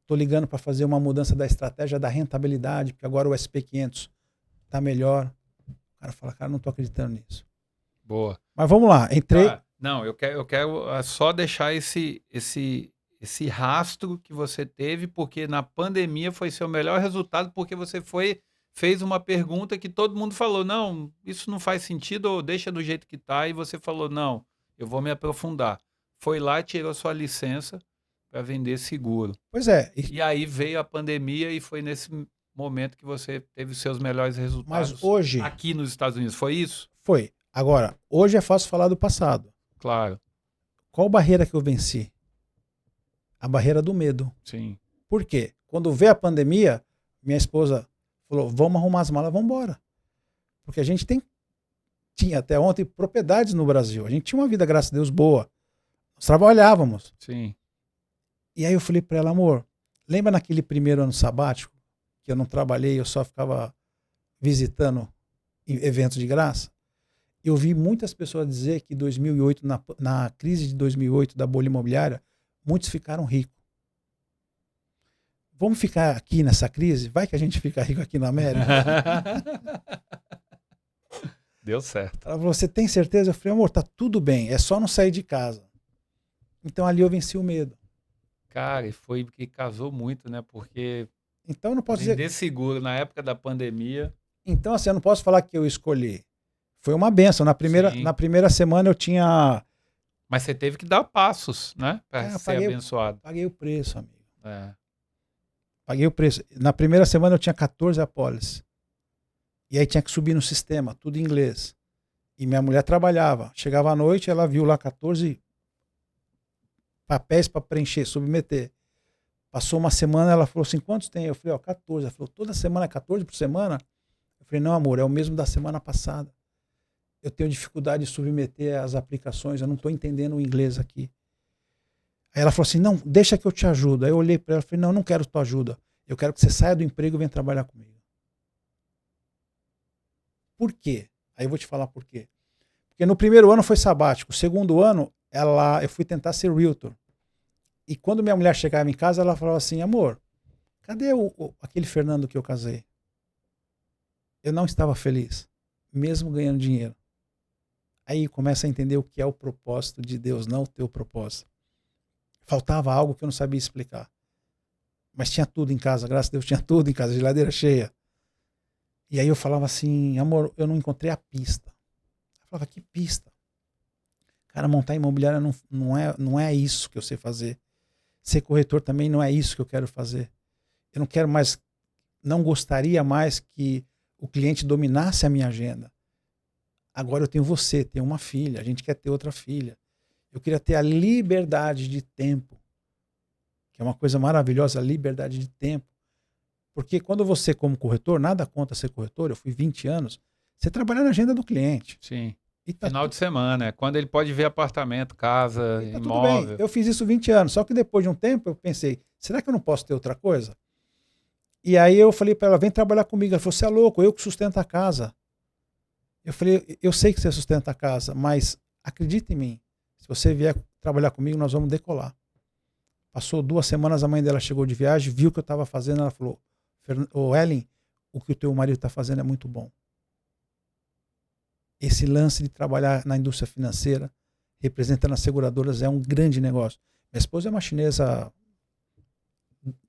Estou ligando para fazer uma mudança da estratégia da rentabilidade, porque agora o SP500 está melhor. O cara fala, cara, não estou acreditando nisso. Boa. Mas vamos lá, entrei... Não, eu quero só deixar esse rastro que você teve, porque na pandemia foi seu melhor resultado, porque você fez uma pergunta que todo mundo falou, não, isso não faz sentido, ou deixa do jeito que está, e você falou, não, eu vou me aprofundar. Foi lá e tirou sua licença para vender seguro. Pois é. E aí veio a pandemia e foi nesse momento que você teve os seus melhores resultados. Mas hoje... Aqui nos Estados Unidos, foi isso? Foi. Agora, hoje é fácil falar do passado. Claro. Qual barreira que eu venci? A barreira do medo. Sim. Por quê? Quando veio a pandemia, minha esposa falou, vamos arrumar as malas, vamos embora. Porque a gente tinha até ontem propriedades no Brasil. A gente tinha uma vida, graças a Deus, boa. Nós trabalhávamos. Sim. E aí eu falei para ela, amor, lembra naquele primeiro ano sabático, que eu não trabalhei, eu só ficava visitando eventos de graça? Eu vi muitas pessoas dizer que 2008, na crise de 2008 da bolha imobiliária, muitos ficaram ricos. vamos ficar aqui nessa crise? Vai que a gente fica rico aqui na América. Deu certo. Ela falou, você tem certeza? Eu falei, amor, tá tudo bem, é só não sair de casa. Então ali eu venci o medo. Cara, e foi que casou muito, né? Porque Então eu não posso dizer... vender seguro na época da pandemia... Então assim, eu não posso falar que eu escolhi. Foi uma benção. Na Sim. primeira semana eu tinha... Mas você teve que dar passos, né? Para ser abençoado. Paguei o preço, amigo. É. Paguei o preço. Na primeira semana eu tinha 14 apólices. E aí tinha que subir no sistema, tudo em inglês. E minha mulher trabalhava. Chegava à noite, ela viu lá 14 papéis para preencher, submeter. Passou uma semana, ela falou assim, quantos tem? Eu falei, ó, 14. Ela falou, toda semana é 14 por semana? Eu falei, não, amor, é o mesmo da semana passada. Eu tenho dificuldade de submeter as aplicações, eu não estou entendendo o inglês aqui. Aí ela falou assim, não, deixa que eu te ajudo. Aí eu olhei para ela e falei, não, eu não quero tua ajuda. Eu quero que você saia do emprego e venha trabalhar comigo. Por quê? Aí eu vou te falar por quê. Porque no primeiro ano foi sabático. O segundo ano, eu fui tentar ser realtor. E quando minha mulher chegava em casa, ela falava assim, amor, cadê aquele Fernando que eu casei? Eu não estava feliz, mesmo ganhando dinheiro. Aí começa a entender o que é o propósito de Deus, não o teu propósito. Faltava algo que eu não sabia explicar. Mas tinha tudo em casa, graças a Deus tinha tudo em casa, geladeira cheia. E aí eu falava assim, amor, eu não encontrei a pista. Eu falava, que pista? Cara, montar imobiliária não é isso que eu sei fazer. Ser corretor também não é isso que eu quero fazer. Eu não quero mais, não gostaria mais que o cliente dominasse a minha agenda. Agora eu tenho você, tenho uma filha, a gente quer ter outra filha. Eu queria ter a liberdade de tempo, que é uma coisa maravilhosa, a liberdade de tempo. Porque quando você, como corretor, nada contra ser corretor, eu fui 20 anos, você trabalha na agenda do cliente. Sim. E tá Final de semana, é quando ele pode ver apartamento, casa, tá tudo bem. imóvel. Eu fiz isso 20 anos, só que depois de um tempo eu pensei, será que eu não posso ter outra coisa? E aí eu falei para ela, vem trabalhar comigo. Ela falou, você é louco, eu que sustento a casa. Eu falei, eu sei que você sustenta a casa, mas acredita em mim, se você vier trabalhar comigo, nós vamos decolar. Passou 2 semanas, a mãe dela chegou de viagem, viu o que eu estava fazendo, ela falou, ô Ellen, o que o teu marido está fazendo é muito bom. Esse lance de trabalhar na indústria financeira, representando as seguradoras, é um grande negócio. Minha esposa é uma chinesa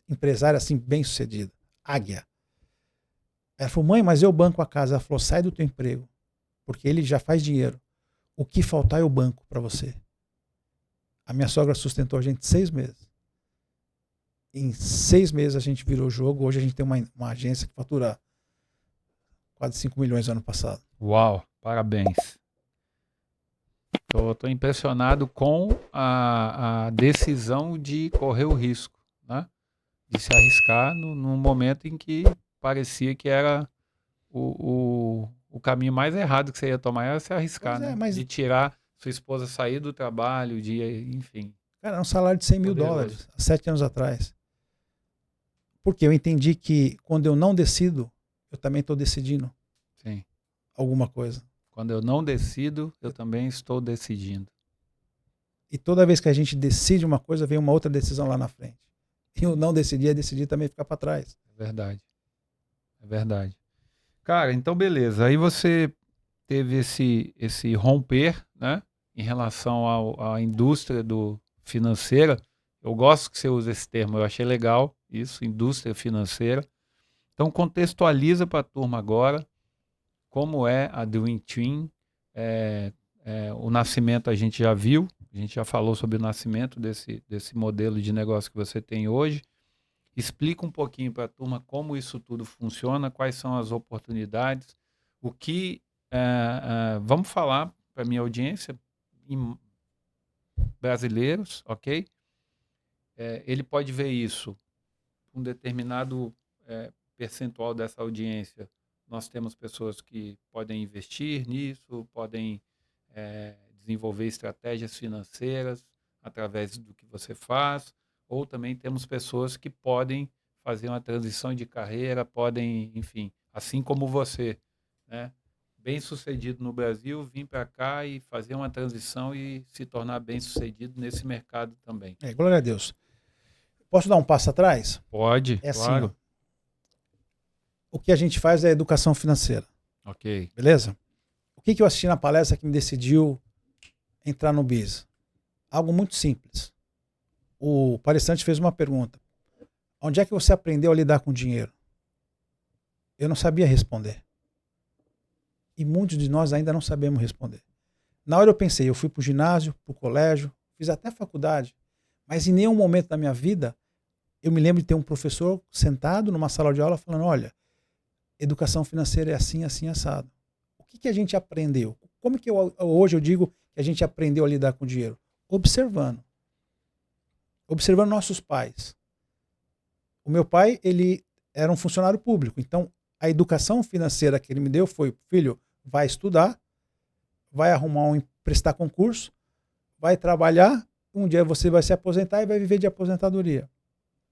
empresária assim, bem sucedida, águia. Ela falou, mãe, mas eu banco a casa. Ela falou, sai do teu emprego, porque ele já faz dinheiro. O que faltar eu banco para você. A minha sogra sustentou a gente 6 meses. Em 6 meses a gente virou o jogo. Hoje a gente tem uma agência que fatura quase 5 milhões no ano passado. Uau, parabéns. Tô impressionado com a decisão de correr o risco, né? De se arriscar num momento em que parecia que era o caminho mais errado que você ia tomar, era se arriscar, Pois é, né? mas, De tirar sua esposa sair do trabalho, enfim. cara, é um salário de 100 mil Poderoso. dólares, há 7 anos atrás. Porque eu entendi que quando eu não decido, eu também estou decidindo Sim. alguma coisa. Quando eu não decido, eu também estou decidindo. E toda vez que a gente decide uma coisa, vem uma outra decisão lá na frente. E o não decidir é decidir também ficar para trás. É verdade. É verdade. Cara, então beleza. Aí você teve esse romper, né, em relação à indústria financeira. Eu gosto que você usa esse termo, eu achei legal isso, indústria financeira. Então contextualiza para a turma agora como é a Dream Team. O nascimento a gente já viu, a gente já falou sobre o nascimento desse modelo de negócio que você tem hoje. Explica um pouquinho para a turma como isso tudo funciona, quais são as oportunidades, o que vamos falar para a minha audiência, em brasileiros, ok? Ele pode ver isso, um determinado percentual dessa audiência. Nós temos pessoas que podem investir nisso, podem desenvolver estratégias financeiras através do que você faz, ou também temos pessoas que podem fazer uma transição de carreira, podem, enfim, assim como você, né? Bem-sucedido no Brasil, vir para cá e fazer uma transição e se tornar bem-sucedido nesse mercado também. Glória a Deus. Posso dar um passo atrás? Pode, É assim, claro. ó, o que a gente faz é educação financeira. Ok. Beleza? O que eu assisti na palestra que me decidiu entrar no BIS? Algo muito simples. O palestrante fez uma pergunta. Onde é que você aprendeu a lidar com dinheiro? Eu não sabia responder. E muitos de nós ainda não sabemos responder. Na hora eu pensei, eu fui para o ginásio, para o colégio, fiz até faculdade, mas em nenhum momento da minha vida eu me lembro de ter um professor sentado numa sala de aula falando, olha, educação financeira é assim, assim, assado. O que a gente aprendeu? Como que hoje eu digo que a gente aprendeu a lidar com o dinheiro? Observando. Observando nossos pais. O meu pai, ele era um funcionário público, então a educação financeira que ele me deu foi, filho, vai estudar, vai arrumar prestar concurso, vai trabalhar, um dia você vai se aposentar e vai viver de aposentadoria.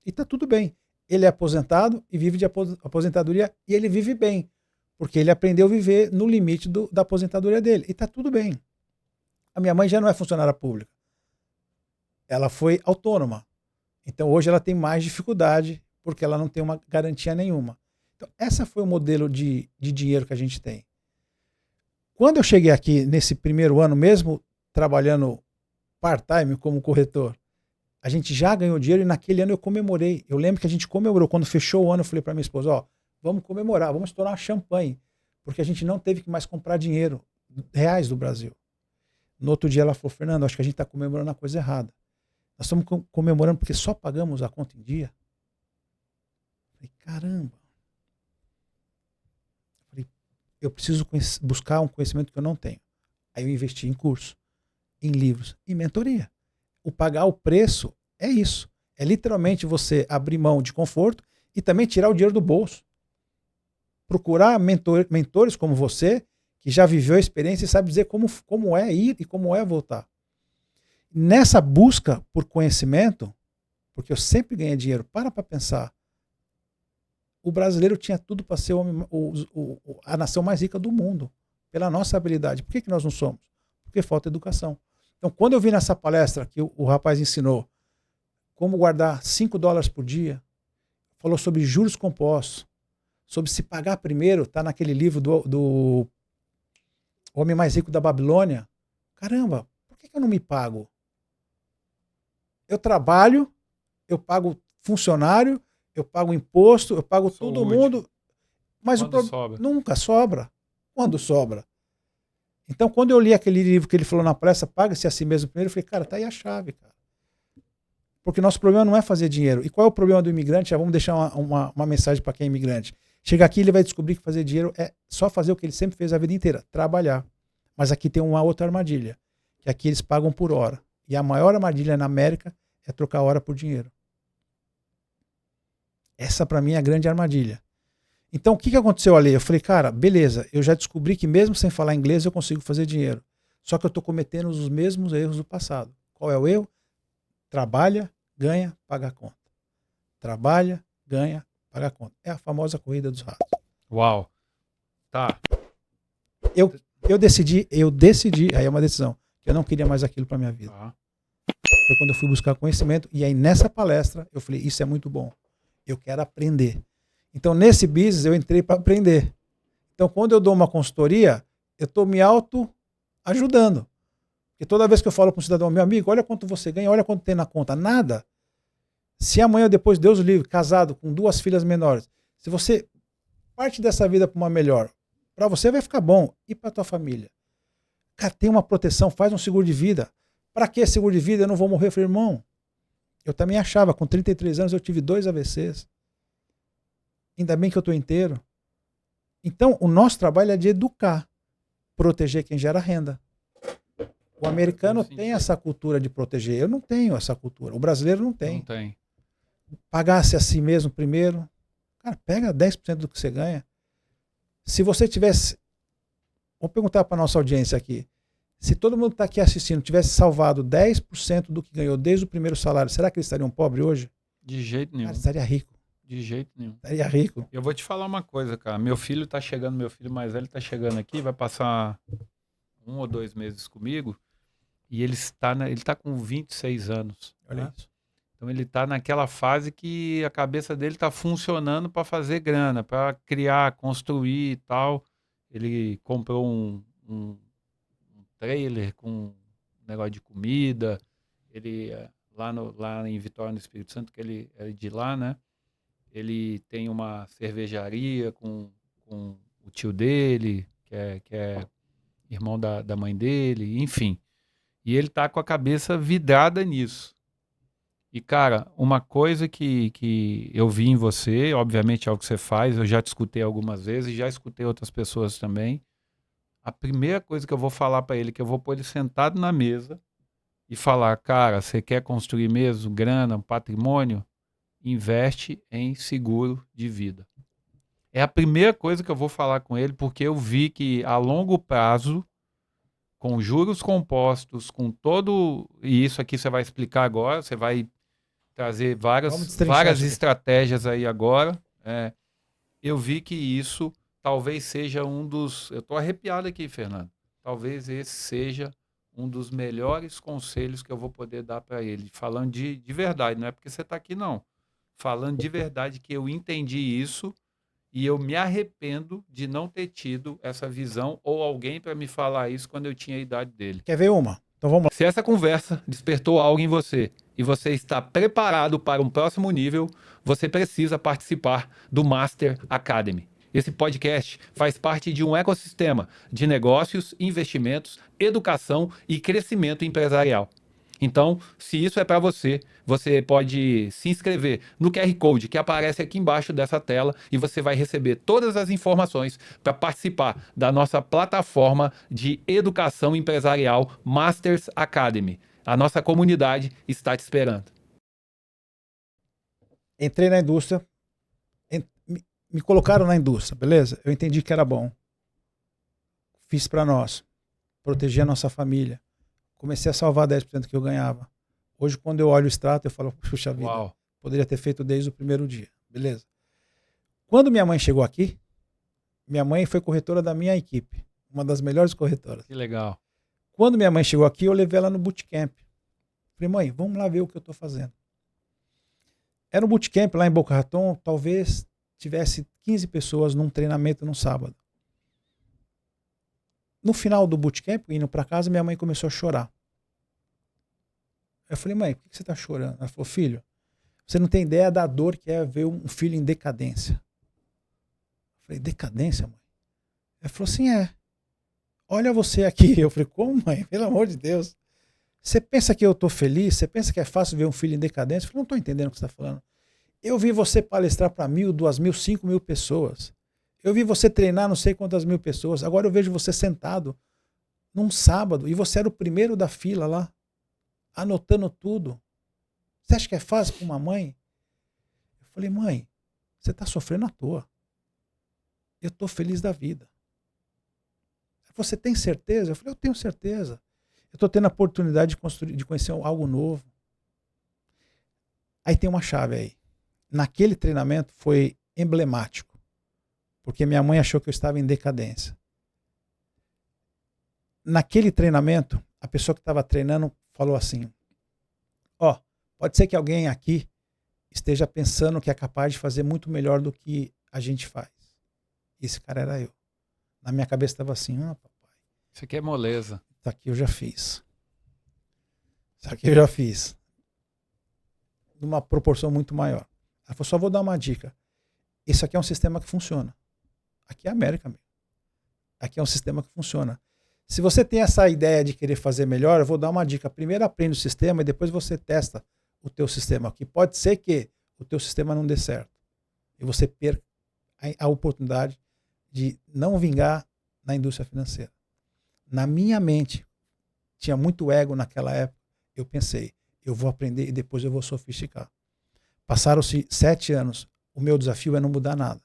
E tá tudo bem. Ele é aposentado e vive de aposentadoria e ele vive bem, porque ele aprendeu a viver no limite da aposentadoria dele. E tá tudo bem. A minha mãe já não é funcionária pública. Ela foi autônoma. Então hoje ela tem mais dificuldade porque ela não tem uma garantia nenhuma. Então essa foi o modelo de dinheiro que a gente tem. Quando eu cheguei aqui nesse primeiro ano, mesmo trabalhando part-time como corretor, a gente já ganhou dinheiro e naquele ano eu comemorei. Eu lembro que a gente comemorou. Quando fechou o ano, eu falei para minha esposa, ó, vamos comemorar, vamos estourar uma champanhe, porque a gente não teve que mais comprar dinheiro, reais do Brasil. No outro dia ela falou, Fernando, acho que a gente está comemorando a coisa errada. Nós estamos comemorando porque só pagamos a conta em dia. Eu falei, caramba. Eu falei, eu preciso buscar um conhecimento que eu não tenho. Aí eu investi em curso, em livros, em mentoria. O pagar o preço é isso. É literalmente você abrir mão de conforto e também tirar o dinheiro do bolso. Procurar mentores como você, que já viveu a experiência e sabe dizer como é ir e como é voltar. Nessa busca por conhecimento, porque eu sempre ganhei dinheiro, para pensar, o brasileiro tinha tudo para ser a nação mais rica do mundo, pela nossa habilidade. Por que nós não somos? Porque falta educação. Então, quando eu vi nessa palestra que o rapaz ensinou como guardar $5 por dia, falou sobre juros compostos, sobre se pagar primeiro, está naquele livro do Homem Mais Rico da Babilônia. Caramba, por que eu não me pago? Eu trabalho, eu pago funcionário, eu pago imposto, eu pago todo mundo, mas sobra? Nunca sobra. Quando sobra? Então, quando eu li aquele livro que ele falou na palestra, paga-se a si mesmo primeiro, eu falei, cara, tá aí a chave, cara. Porque nosso problema não é fazer dinheiro. E qual é o problema do imigrante? Já vamos deixar uma mensagem para quem é imigrante. Chega aqui, ele vai descobrir que fazer dinheiro é só fazer o que ele sempre fez a vida inteira, trabalhar. Mas aqui tem uma outra armadilha, que aqui eles pagam por hora. E a maior armadilha na América é trocar hora por dinheiro. Essa, para mim, é a grande armadilha. Então, o que aconteceu ali? Eu falei, cara, beleza, eu já descobri que mesmo sem falar inglês eu consigo fazer dinheiro. Só que eu estou cometendo os mesmos erros do passado. Qual é o erro? Trabalha, ganha, paga a conta. Trabalha, ganha, paga a conta. É a famosa corrida dos ratos. Uau. Tá. Eu decidi, aí é uma decisão, que eu não queria mais aquilo para minha vida. Tá. Foi quando eu fui buscar conhecimento, e aí nessa palestra eu falei, isso é muito bom, eu quero aprender. Então nesse business eu entrei para aprender. Então quando eu dou uma consultoria, eu estou me auto-ajudando. Porque toda vez que eu falo para um cidadão, meu amigo, olha quanto você ganha, olha quanto tem na conta, nada. Se amanhã depois, Deus o livre, casado, com 2 filhas menores, se você parte dessa vida para uma melhor, para você vai ficar bom, e para tua família? Cara, tem uma proteção, faz um seguro de vida. Para que seguro de vida? Eu não vou morrer. Eu falei, irmão, eu também achava, com 33 anos eu tive 2 AVCs. Ainda bem que eu estou inteiro. Então, o nosso trabalho é de educar, proteger quem gera renda. O americano tem essa cultura de proteger. Eu não tenho essa cultura. O brasileiro não tem. Não tem. Pagasse a si mesmo primeiro. Cara, pega 10% do que você ganha. Se você tivesse... Vou perguntar para a nossa audiência aqui. Se todo mundo que está aqui assistindo tivesse salvado 10% do que ganhou desde o primeiro salário, será que eles estariam pobres hoje? De jeito nenhum. Cara, estaria rico. De jeito nenhum. Estaria rico. Eu vou te falar uma coisa, cara. Meu filho mais velho tá chegando aqui, vai passar 1 ou 2 meses comigo, e ele tá com 26 anos. Olha né? isso. Então ele está naquela fase que a cabeça dele está funcionando para fazer grana, para criar, construir e tal. Ele comprou um trailer com um negócio de comida. Ele lá em Vitória, no Espírito Santo, que ele é de lá, né? Ele tem uma cervejaria com o tio dele, que é irmão da mãe dele, enfim. E ele tá com a cabeça vidrada nisso. E, cara, uma coisa que eu vi em você, obviamente é o que você faz, eu já te escutei algumas vezes, já escutei outras pessoas também. A primeira coisa que eu vou falar para ele, que eu vou pôr ele sentado na mesa e falar, cara, você quer construir mesmo grana, um patrimônio? Investe em seguro de vida. É a primeira coisa que eu vou falar com ele, porque eu vi que a longo prazo, com juros compostos, com todo. E isso aqui você vai explicar agora, você vai trazer várias estratégias aí agora. Eu vi que isso talvez seja um dos. Eu estou arrepiado aqui, Fernando. Talvez esse seja um dos melhores conselhos que eu vou poder dar para ele. Falando de verdade, não é porque você está aqui, não. Falando de verdade que eu entendi isso e eu me arrependo de não ter tido essa visão ou alguém para me falar isso quando eu tinha a idade dele. Quer ver uma? Então vamos lá. Se essa conversa despertou algo em você e você está preparado para um próximo nível, você precisa participar do Master Academy. Esse podcast faz parte de um ecossistema de negócios, investimentos, educação e crescimento empresarial. Então, se isso é para você, você pode se inscrever no QR Code que aparece aqui embaixo dessa tela e você vai receber todas as informações para participar da nossa plataforma de educação empresarial Masters Academy. A nossa comunidade está te esperando. Entrei na indústria, me colocaram na indústria, beleza? Eu entendi que era bom. Fiz para nós, protegi a nossa família. Comecei a salvar 10% que eu ganhava. Hoje, quando eu olho o extrato, eu falo, puxa vida, Uau. Poderia ter feito desde o primeiro dia. Beleza. Quando minha mãe chegou aqui, minha mãe foi corretora da minha equipe. Uma das melhores corretoras. Que legal. Quando minha mãe chegou aqui, eu levei ela no bootcamp. Falei, mãe, vamos lá ver o que eu estou fazendo. Era um bootcamp lá em Boca Raton, talvez tivesse 15 pessoas num treinamento no sábado. No final do bootcamp, indo para casa, minha mãe começou a chorar. Eu falei, mãe, por que você está chorando? Ela falou, filho, você não tem ideia da dor que é ver um filho em decadência. Eu falei, decadência, mãe? Ela falou assim, olha você aqui. Eu falei, como, mãe? Pelo amor de Deus. Você pensa que eu estou feliz? Você pensa que é fácil ver um filho em decadência? Eu falei, não estou entendendo o que você está falando. Eu vi você palestrar para 1.000, 2.000, 5.000 pessoas. Eu vi você treinar não sei quantas mil pessoas. Agora eu vejo você sentado num sábado e você era o primeiro da fila lá, anotando tudo. Você acha que é fácil para uma mãe? Eu falei, mãe, você está sofrendo à toa. Eu estou feliz da vida. Você tem certeza? Eu falei, eu tenho certeza. Eu estou tendo a oportunidade de conhecer algo novo. Aí tem uma chave aí. Naquele treinamento foi emblemático. Porque minha mãe achou que eu estava em decadência. Naquele treinamento, a pessoa que estava treinando falou assim, pode ser que alguém aqui esteja pensando que é capaz de fazer muito melhor do que a gente faz. Esse cara era eu. Na minha cabeça estava assim, papai. Isso aqui é moleza. Isso aqui eu já fiz. Isso aqui eu já fiz. Numa proporção muito maior. Ela falou, só vou dar uma dica. Isso aqui é um sistema que funciona. Aqui é a América mesmo. Aqui é um sistema que funciona. Se você tem essa ideia de querer fazer melhor, eu vou dar uma dica. Primeiro aprende o sistema e depois você testa o teu sistema. Que pode ser que o teu sistema não dê certo. E você perca a oportunidade de não vingar na indústria financeira. Na minha mente, tinha muito ego naquela época. Eu pensei, eu vou aprender e depois eu vou sofisticar. Passaram-se 7 anos. O meu desafio é não mudar nada.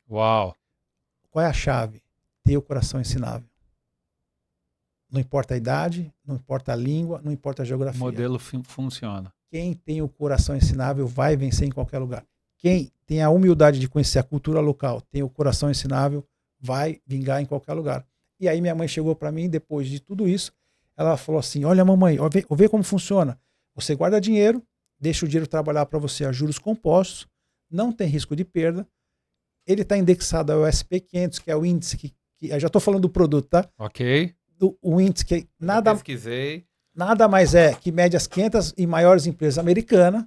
Uau! Qual é a chave? Ter o coração ensinável. Não importa a idade, não importa a língua, não importa a geografia. O modelo funciona. Quem tem o coração ensinável vai vencer em qualquer lugar. Quem tem a humildade de conhecer a cultura local, tem o coração ensinável, vai vingar em qualquer lugar. E aí minha mãe chegou para mim, depois de tudo isso, ela falou assim, olha mamãe, vê como funciona. Você guarda dinheiro deixa o dinheiro trabalhar para você a juros compostos, não tem risco de perda. Ele está indexado ao SP500, que é o índice que eu já estou falando do produto, tá? Ok. O índice que Pesquisei. nada mais é que mede as 500 e maiores empresas americanas.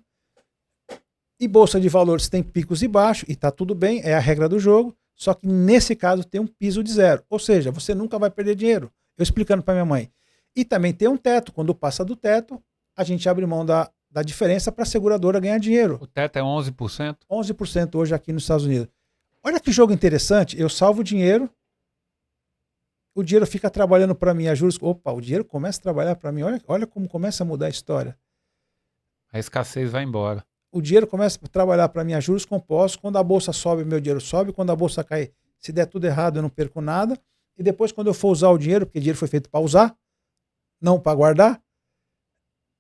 E bolsa de valores tem picos e baixos, e está tudo bem, é a regra do jogo. Só que nesse caso tem um piso de zero. Ou seja, você nunca vai perder dinheiro. Eu explicando para minha mãe. E também tem um teto. Quando passa do teto, a gente abre mão da diferença para a seguradora ganhar dinheiro. O teto é 11%? 11% hoje aqui nos Estados Unidos. Olha que jogo interessante. Eu salvo dinheiro, o dinheiro fica trabalhando para mim a juros. Opa, o dinheiro começa a trabalhar para mim. Olha como começa a mudar a história. A escassez vai embora. O dinheiro começa a trabalhar para mim a juros compostos. Quando a bolsa sobe, meu dinheiro sobe. Quando a bolsa cai, se der tudo errado, eu não perco nada. E depois, quando eu for usar o dinheiro, porque o dinheiro foi feito para usar, não para guardar,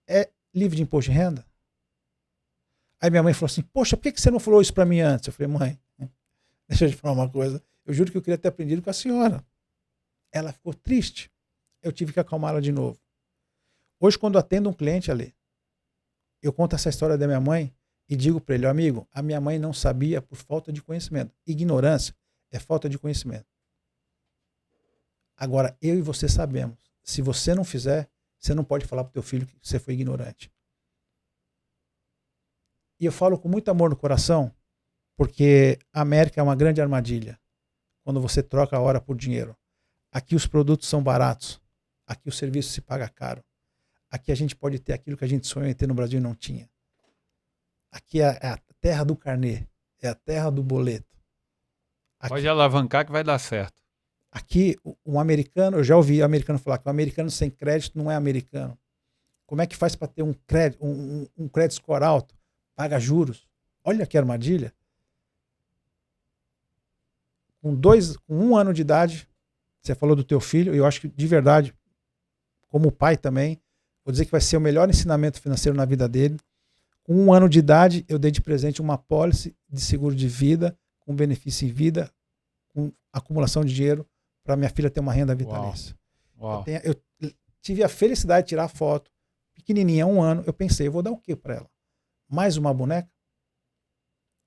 é livre de imposto de renda. Aí minha mãe falou assim, poxa, por que você não falou isso para mim antes? Eu falei, mãe, deixa eu te falar uma coisa. Eu juro que eu queria ter aprendido com a senhora. Ela ficou triste. Eu tive que acalmá-la de novo. Hoje, quando atendo um cliente ali, eu conto essa história da minha mãe e digo para ele, amigo, a minha mãe não sabia por falta de conhecimento. Ignorância é falta de conhecimento. Agora, eu e você sabemos. Se você não fizer, você não pode falar para o teu filho que você foi ignorante. E eu falo com muito amor no coração, porque a América é uma grande armadilha. Quando você troca a hora por dinheiro. Aqui os produtos são baratos. Aqui o serviço se paga caro. Aqui a gente pode ter aquilo que a gente sonhou em ter no Brasil e não tinha. Aqui é a terra do carnê. É a terra do boleto. Aqui, pode alavancar que vai dar certo. Aqui, um americano, eu já ouvi americano falar que um americano sem crédito não é americano. Como é que faz para ter um crédito, um crédito score alto? Paga juros. Olha que armadilha. Com 1 ano de idade, você falou do teu filho, eu acho que de verdade, como pai também, vou dizer que vai ser o melhor ensinamento financeiro na vida dele. Com 1 ano de idade, eu dei de presente uma apólice de seguro de vida, com benefício em vida, com acumulação de dinheiro, para minha filha ter uma renda vitalícia. Uau. Eu tive a felicidade de tirar a foto, pequenininha, 1 ano, eu pensei, eu vou dar o quê para ela? Mais uma boneca?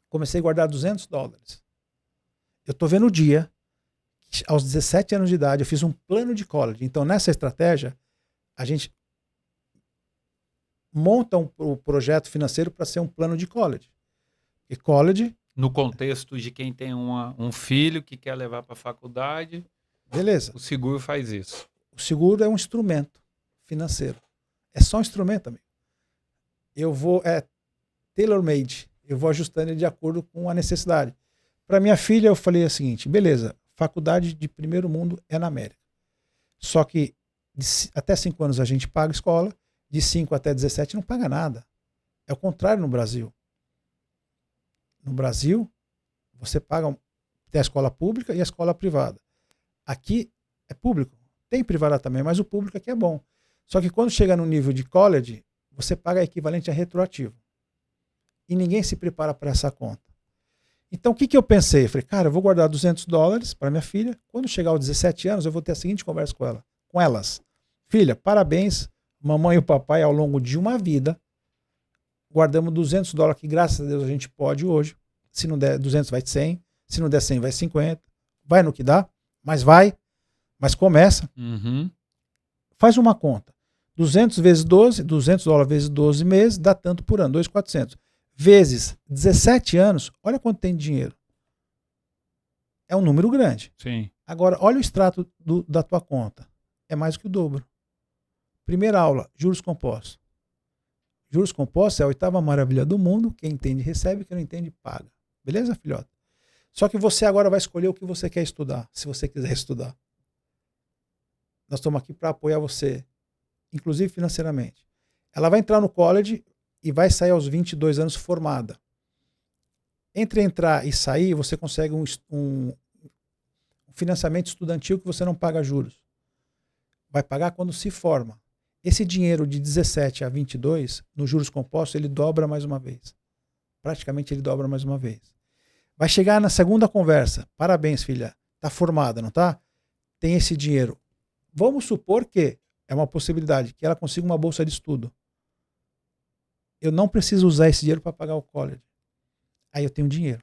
Comecei a guardar $200. Eu estou vendo o dia, aos 17 anos de idade, eu fiz um plano de college. Então, nessa estratégia, a gente monta um projeto financeiro para ser um plano de college. E college... No contexto de quem tem um filho que quer levar para a faculdade, beleza. O seguro faz isso. O seguro é um instrumento financeiro. É só um instrumento, amigo. É tailor-made. Eu vou ajustando ele de acordo com a necessidade. Para minha filha, eu falei o seguinte, beleza, faculdade de primeiro mundo é na América. Só que até 5 anos a gente paga escola, de 5 até 17 não paga nada. É o contrário no Brasil. No Brasil, você paga tem a escola pública e a escola privada. Aqui é público. Tem privada também, mas o público aqui é bom. Só que quando chega no nível de college, você paga equivalente a retroativo. E ninguém se prepara para essa conta. Então, o que eu pensei? Eu falei, cara, eu vou guardar $200 para minha filha. Quando chegar aos 17 anos, eu vou ter a seguinte conversa com elas. Filha, parabéns, mamãe e o papai, ao longo de uma vida, guardamos $200, que graças a Deus a gente pode hoje. Se não der 200, vai 100. Se não der 100, vai 50. Vai no que dá, mas vai. Mas começa. Uhum. Faz uma conta. 200 vezes 12, $200 vezes 12 meses, dá tanto por ano, 2.400. Vezes 17 anos, olha quanto tem de dinheiro. É um número grande. Sim. Agora, olha o extrato da tua conta. É mais do que o dobro. Primeira aula, juros compostos. Juros compostos é a 8ª maravilha do mundo. Quem entende, recebe. Quem não entende, paga. Beleza, filhote? Só que você agora vai escolher o que você quer estudar, se você quiser estudar. Nós estamos aqui para apoiar você, inclusive financeiramente. Ela vai entrar no college e vai sair aos 22 anos formada. Entre entrar e sair, você consegue um financiamento estudantil que você não paga juros. Vai pagar quando se forma. Esse dinheiro de 17 a 22, nos juros compostos, ele dobra mais uma vez. Praticamente ele dobra mais uma vez. Vai chegar na segunda conversa. Parabéns, filha. Está formada, não está? Tem esse dinheiro. Vamos supor que é uma possibilidade que ela consiga uma bolsa de estudo. eu não preciso usar esse dinheiro para pagar o college. Aí eu tenho dinheiro.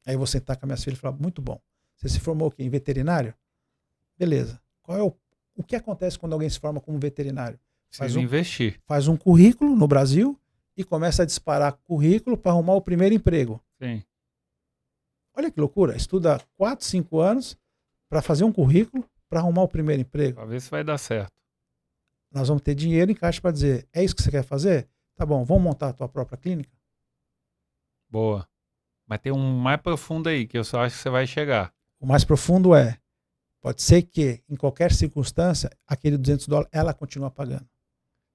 Aí eu vou sentar com as minhas filhas e falar, muito bom. Você se formou o quê? Em veterinário? Beleza. Qual é o que acontece quando alguém se forma como veterinário? Investir. Faz um currículo no Brasil e começa a disparar currículo para arrumar o primeiro emprego. Sim. Olha que loucura. Estuda 4, 5 anos para fazer um currículo para arrumar o primeiro emprego. Pra ver se vai dar certo. Nós vamos ter dinheiro em caixa para dizer, é isso que você quer fazer? Tá bom, vamos montar a tua própria clínica? Boa. Mas tem um mais profundo aí, que eu só acho que você vai chegar. O mais profundo pode ser que, em qualquer circunstância, aquele $200, ela continua pagando.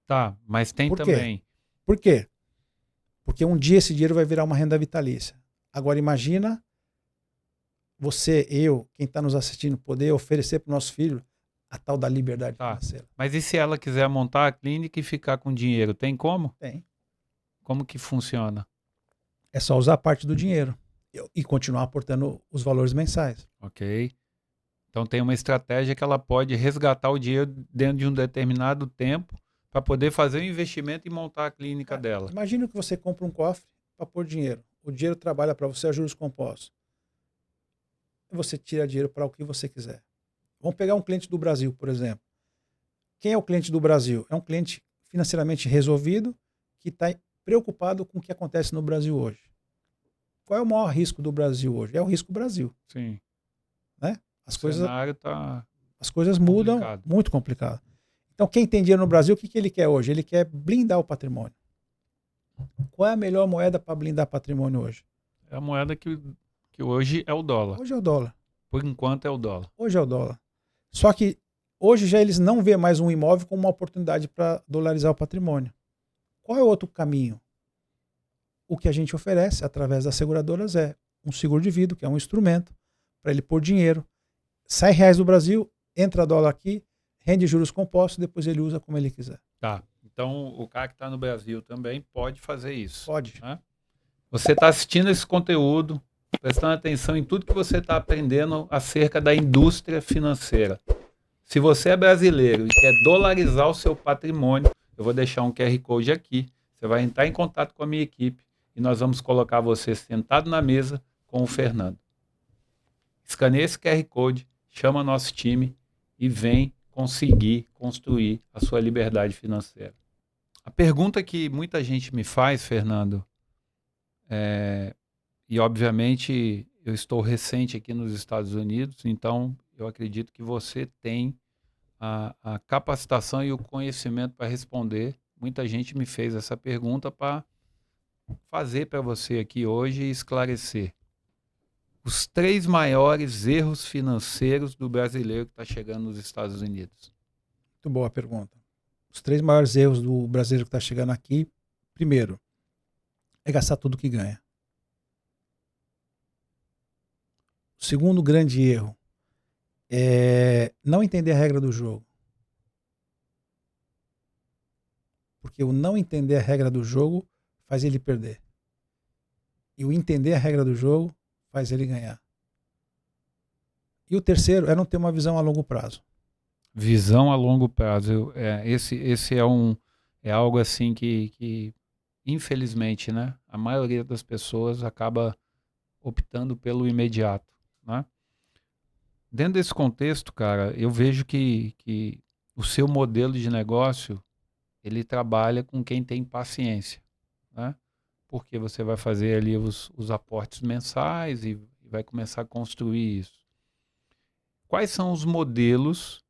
Tá, mas tem Por quê? também. Por quê? Porque um dia esse dinheiro vai virar uma renda vitalícia. Agora imagina você, eu, quem está nos assistindo, poder oferecer para o nosso filho a tal da liberdade financeira. Mas e se ela quiser montar a clínica e ficar com dinheiro? Tem como? Tem. Como que funciona? É só usar parte do dinheiro e continuar aportando os valores mensais. Ok. Então tem uma estratégia que ela pode resgatar o dinheiro dentro de um determinado tempo para poder fazer o investimento e montar a clínica dela. Imagina que você compra um cofre para pôr dinheiro. O dinheiro trabalha para você a juros compostos. E você tira dinheiro para o que você quiser. Vamos pegar um cliente do Brasil, por exemplo. Quem é o cliente do Brasil? É um cliente financeiramente resolvido que está preocupado com o que acontece no Brasil hoje. Qual é o maior risco do Brasil hoje? É o risco Brasil. Sim. Né? As coisas mudam, muito complicado. Então, quem tem dinheiro no Brasil, o que ele quer hoje? Ele quer blindar o patrimônio. Qual é a melhor moeda para blindar patrimônio hoje? É a moeda que hoje é o dólar. Hoje é o dólar. Por enquanto é o dólar. Hoje é o dólar. Só que hoje já eles não vêem mais um imóvel como uma oportunidade para dolarizar o patrimônio. Qual é o outro caminho? O que a gente oferece através das seguradoras é um seguro de vida, que é um instrumento para ele pôr dinheiro. Sai reais do Brasil, entra dólar aqui, rende juros compostos, depois ele usa como ele quiser. Tá. Então o cara que está no Brasil também pode fazer isso. Pode. Né? Você está assistindo esse conteúdo, prestando atenção em tudo que você está aprendendo acerca da indústria financeira. Se você é brasileiro e quer dolarizar o seu patrimônio, eu vou deixar um QR Code aqui. Você vai entrar em contato com a minha equipe e nós vamos colocar você sentado na mesa com o Fernando. Escaneie esse QR Code, chama nosso time e vem conseguir construir a sua liberdade financeira. A pergunta que muita gente me faz, Fernando, e obviamente eu estou recente aqui nos Estados Unidos, então eu acredito que você tem a capacitação e o conhecimento para responder. Muita gente me fez essa pergunta para fazer para você aqui hoje e esclarecer. Os 3 maiores erros financeiros do brasileiro que está chegando nos Estados Unidos. Muito boa pergunta. Os 3 maiores erros do brasileiro que está chegando aqui, primeiro, é gastar tudo que ganha. O segundo grande erro é não entender a regra do jogo. Porque o não entender a regra do jogo faz ele perder. E o entender a regra do jogo faz ele ganhar. E o terceiro é não ter uma visão a longo prazo. Visão a longo prazo. Esse é algo assim que infelizmente, né, a maioria das pessoas acaba optando pelo imediato, né? Dentro desse contexto, cara, eu vejo que o seu modelo de negócio, ele trabalha com quem tem paciência, né? Porque você vai fazer ali os aportes mensais e vai começar a construir isso. Quais são os modelos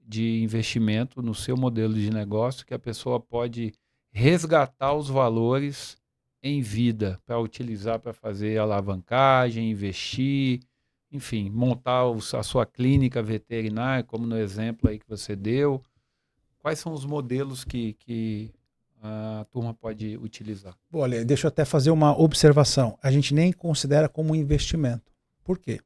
de investimento no seu modelo de negócio que a pessoa pode resgatar os valores em vida para utilizar para fazer alavancagem, investir, enfim, montar a sua clínica veterinária, como no exemplo aí que você deu? Quais são os modelos que a turma pode utilizar? Bom, olha, deixa eu até fazer uma observação. A gente nem considera como investimento. Por quê?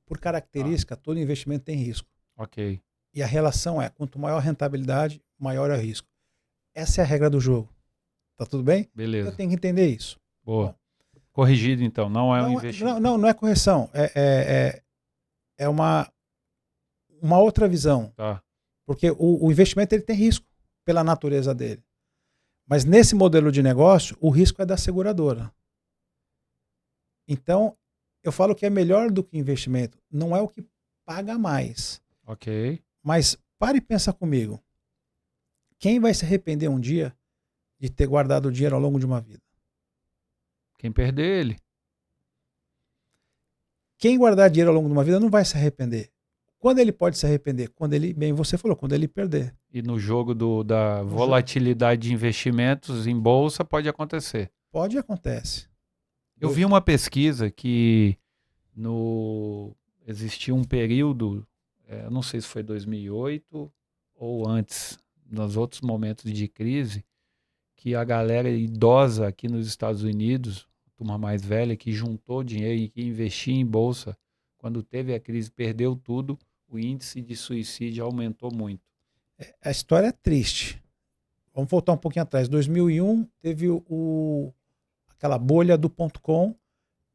Por característica, todo investimento tem risco. Ok. E a relação é, quanto maior a rentabilidade, maior é o risco. Essa é a regra do jogo. Tá tudo bem? Beleza. Eu tenho que entender isso. Boa. Bom, corrigido, então, não é um investimento. Não é correção. É uma outra visão. Tá. Porque o investimento ele tem risco pela natureza dele. Mas nesse modelo de negócio, o risco é da seguradora. Então, eu falo que é melhor do que investimento. Não é o que paga mais. Ok. Mas pare e pensa comigo. Quem vai se arrepender um dia de ter guardado o dinheiro ao longo de uma vida? Quem perder ele. Quem guardar dinheiro ao longo de uma vida não vai se arrepender. Quando ele pode se arrepender? Quando ele, bem você falou, quando ele perder. E no jogo da volatilidade de investimentos em bolsa pode acontecer. Pode e acontece. Eu vi uma pesquisa que existia um período, eu não sei se foi 2008 ou antes, nos outros momentos de crise, que a galera idosa aqui nos Estados Unidos, turma mais velha, que juntou dinheiro e que investia em bolsa, quando teve a crise, perdeu tudo, o índice de suicídio aumentou muito. A história é triste. Vamos voltar um pouquinho atrás. 2001 teve aquela bolha do .com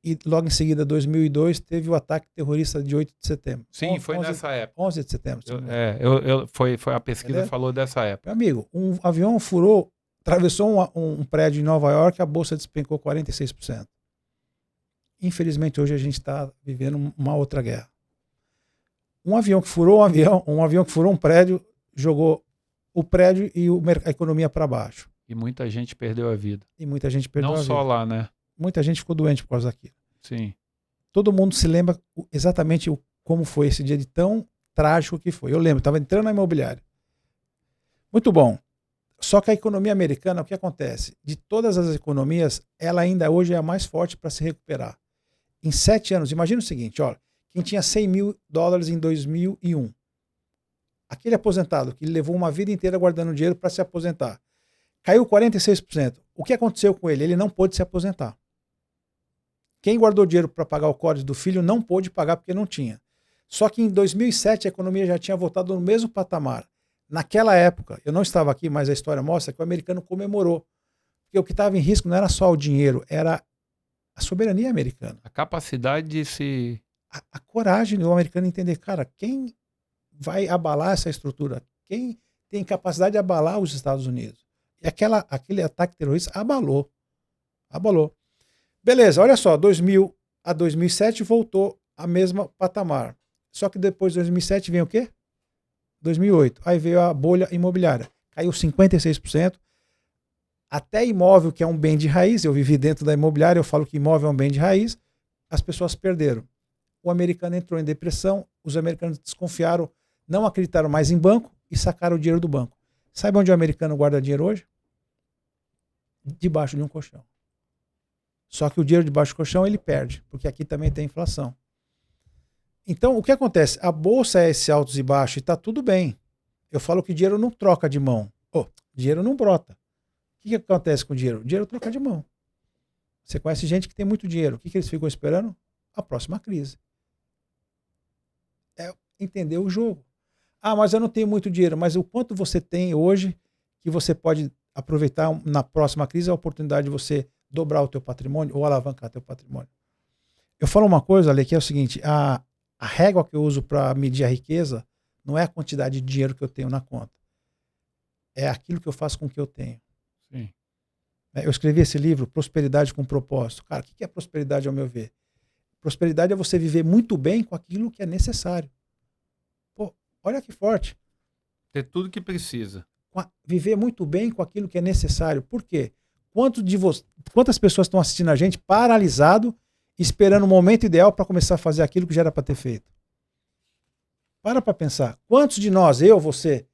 e logo em seguida, 2002, teve o ataque terrorista de 8 de setembro. Sim, foi nessa época. 11 de setembro. Foi a pesquisa. Beleza? Falou dessa época. Meu amigo, um avião furou, atravessou um prédio em Nova York, a bolsa despencou 46%. Infelizmente, hoje a gente está vivendo uma outra guerra. Um avião que furou um avião que furou um prédio, jogou o prédio e a economia para baixo. E muita gente perdeu a vida. E muita gente perdeu a vida. Não só lá, né? Muita gente ficou doente por causa daquilo. Sim. Todo mundo se lembra exatamente como foi esse dia de tão trágico que foi. Eu lembro, estava entrando na imobiliária. Muito bom. Só que a economia americana, o que acontece? De todas as economias, ela ainda hoje é a mais forte para se recuperar. Em 7 anos, imagina o seguinte, olha, quem tinha $100 mil em 2001, aquele aposentado que levou uma vida inteira guardando dinheiro para se aposentar, caiu 46%. O que aconteceu com ele? Ele não pôde se aposentar. Quem guardou dinheiro para pagar o código do filho não pôde pagar porque não tinha. Só que em 2007 a economia já tinha voltado no mesmo patamar. Naquela época, eu não estava aqui, mas a história mostra que o americano comemorou. Porque o que estava em risco não era só o dinheiro, era a soberania americana. A capacidade de se... A coragem do americano entender, cara, quem vai abalar essa estrutura? Quem tem capacidade de abalar os Estados Unidos? E aquele ataque terrorista abalou. Abalou. Beleza, olha só, 2000 a 2007 voltou a mesma patamar. Só que depois de 2007 vem o quê? 2008. Aí veio a bolha imobiliária. Caiu 56%. Até imóvel, que é um bem de raiz, eu vivi dentro da imobiliária, eu falo que imóvel é um bem de raiz, as pessoas perderam. O americano entrou em depressão, os americanos desconfiaram, não acreditaram mais em banco e sacaram o dinheiro do banco. Sabe onde o americano guarda dinheiro hoje? Debaixo de um colchão. Só que o dinheiro debaixo do colchão ele perde, porque aqui também tem inflação. Então, o que acontece? A bolsa é esse altos e baixos e está tudo bem. Eu falo que dinheiro não troca de mão. Dinheiro não brota. O que acontece com o dinheiro? O dinheiro troca de mão. Você conhece gente que tem muito dinheiro. O que eles ficam esperando? A próxima crise. É entender o jogo. Ah, mas eu não tenho muito dinheiro. Mas o quanto você tem hoje que você pode aproveitar na próxima crise a oportunidade de você dobrar o teu patrimônio ou alavancar teu patrimônio. Eu falo uma coisa, Ale, que é o seguinte, a régua que eu uso para medir a riqueza não é a quantidade de dinheiro que eu tenho na conta. É aquilo que eu faço com o que eu tenho. Sim. Eu escrevi esse livro, Prosperidade com Propósito. Cara, o que é prosperidade ao meu ver? Prosperidade é você viver muito bem com aquilo que é necessário. Pô, olha que forte. Ter tudo que precisa. Viver muito bem com aquilo que é necessário. Por quê? Quantas pessoas estão assistindo a gente paralisado, esperando o momento ideal para começar a fazer aquilo que já era para ter feito? Para pensar. Quantos de nós, eu, você,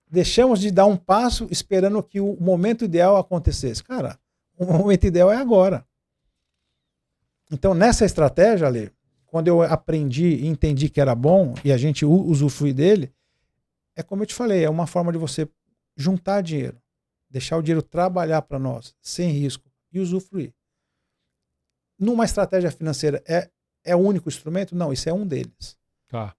deixamos de dar um passo esperando que o momento ideal acontecesse? Cara, o momento ideal é agora. Então, nessa estratégia, Ale, quando eu aprendi e entendi que era bom e a gente usufrui dele, é como eu te falei, é uma forma de você juntar dinheiro, deixar o dinheiro trabalhar para nós, sem risco, e usufruir. Numa estratégia financeira, é o único instrumento? Não, isso é um deles. Tá.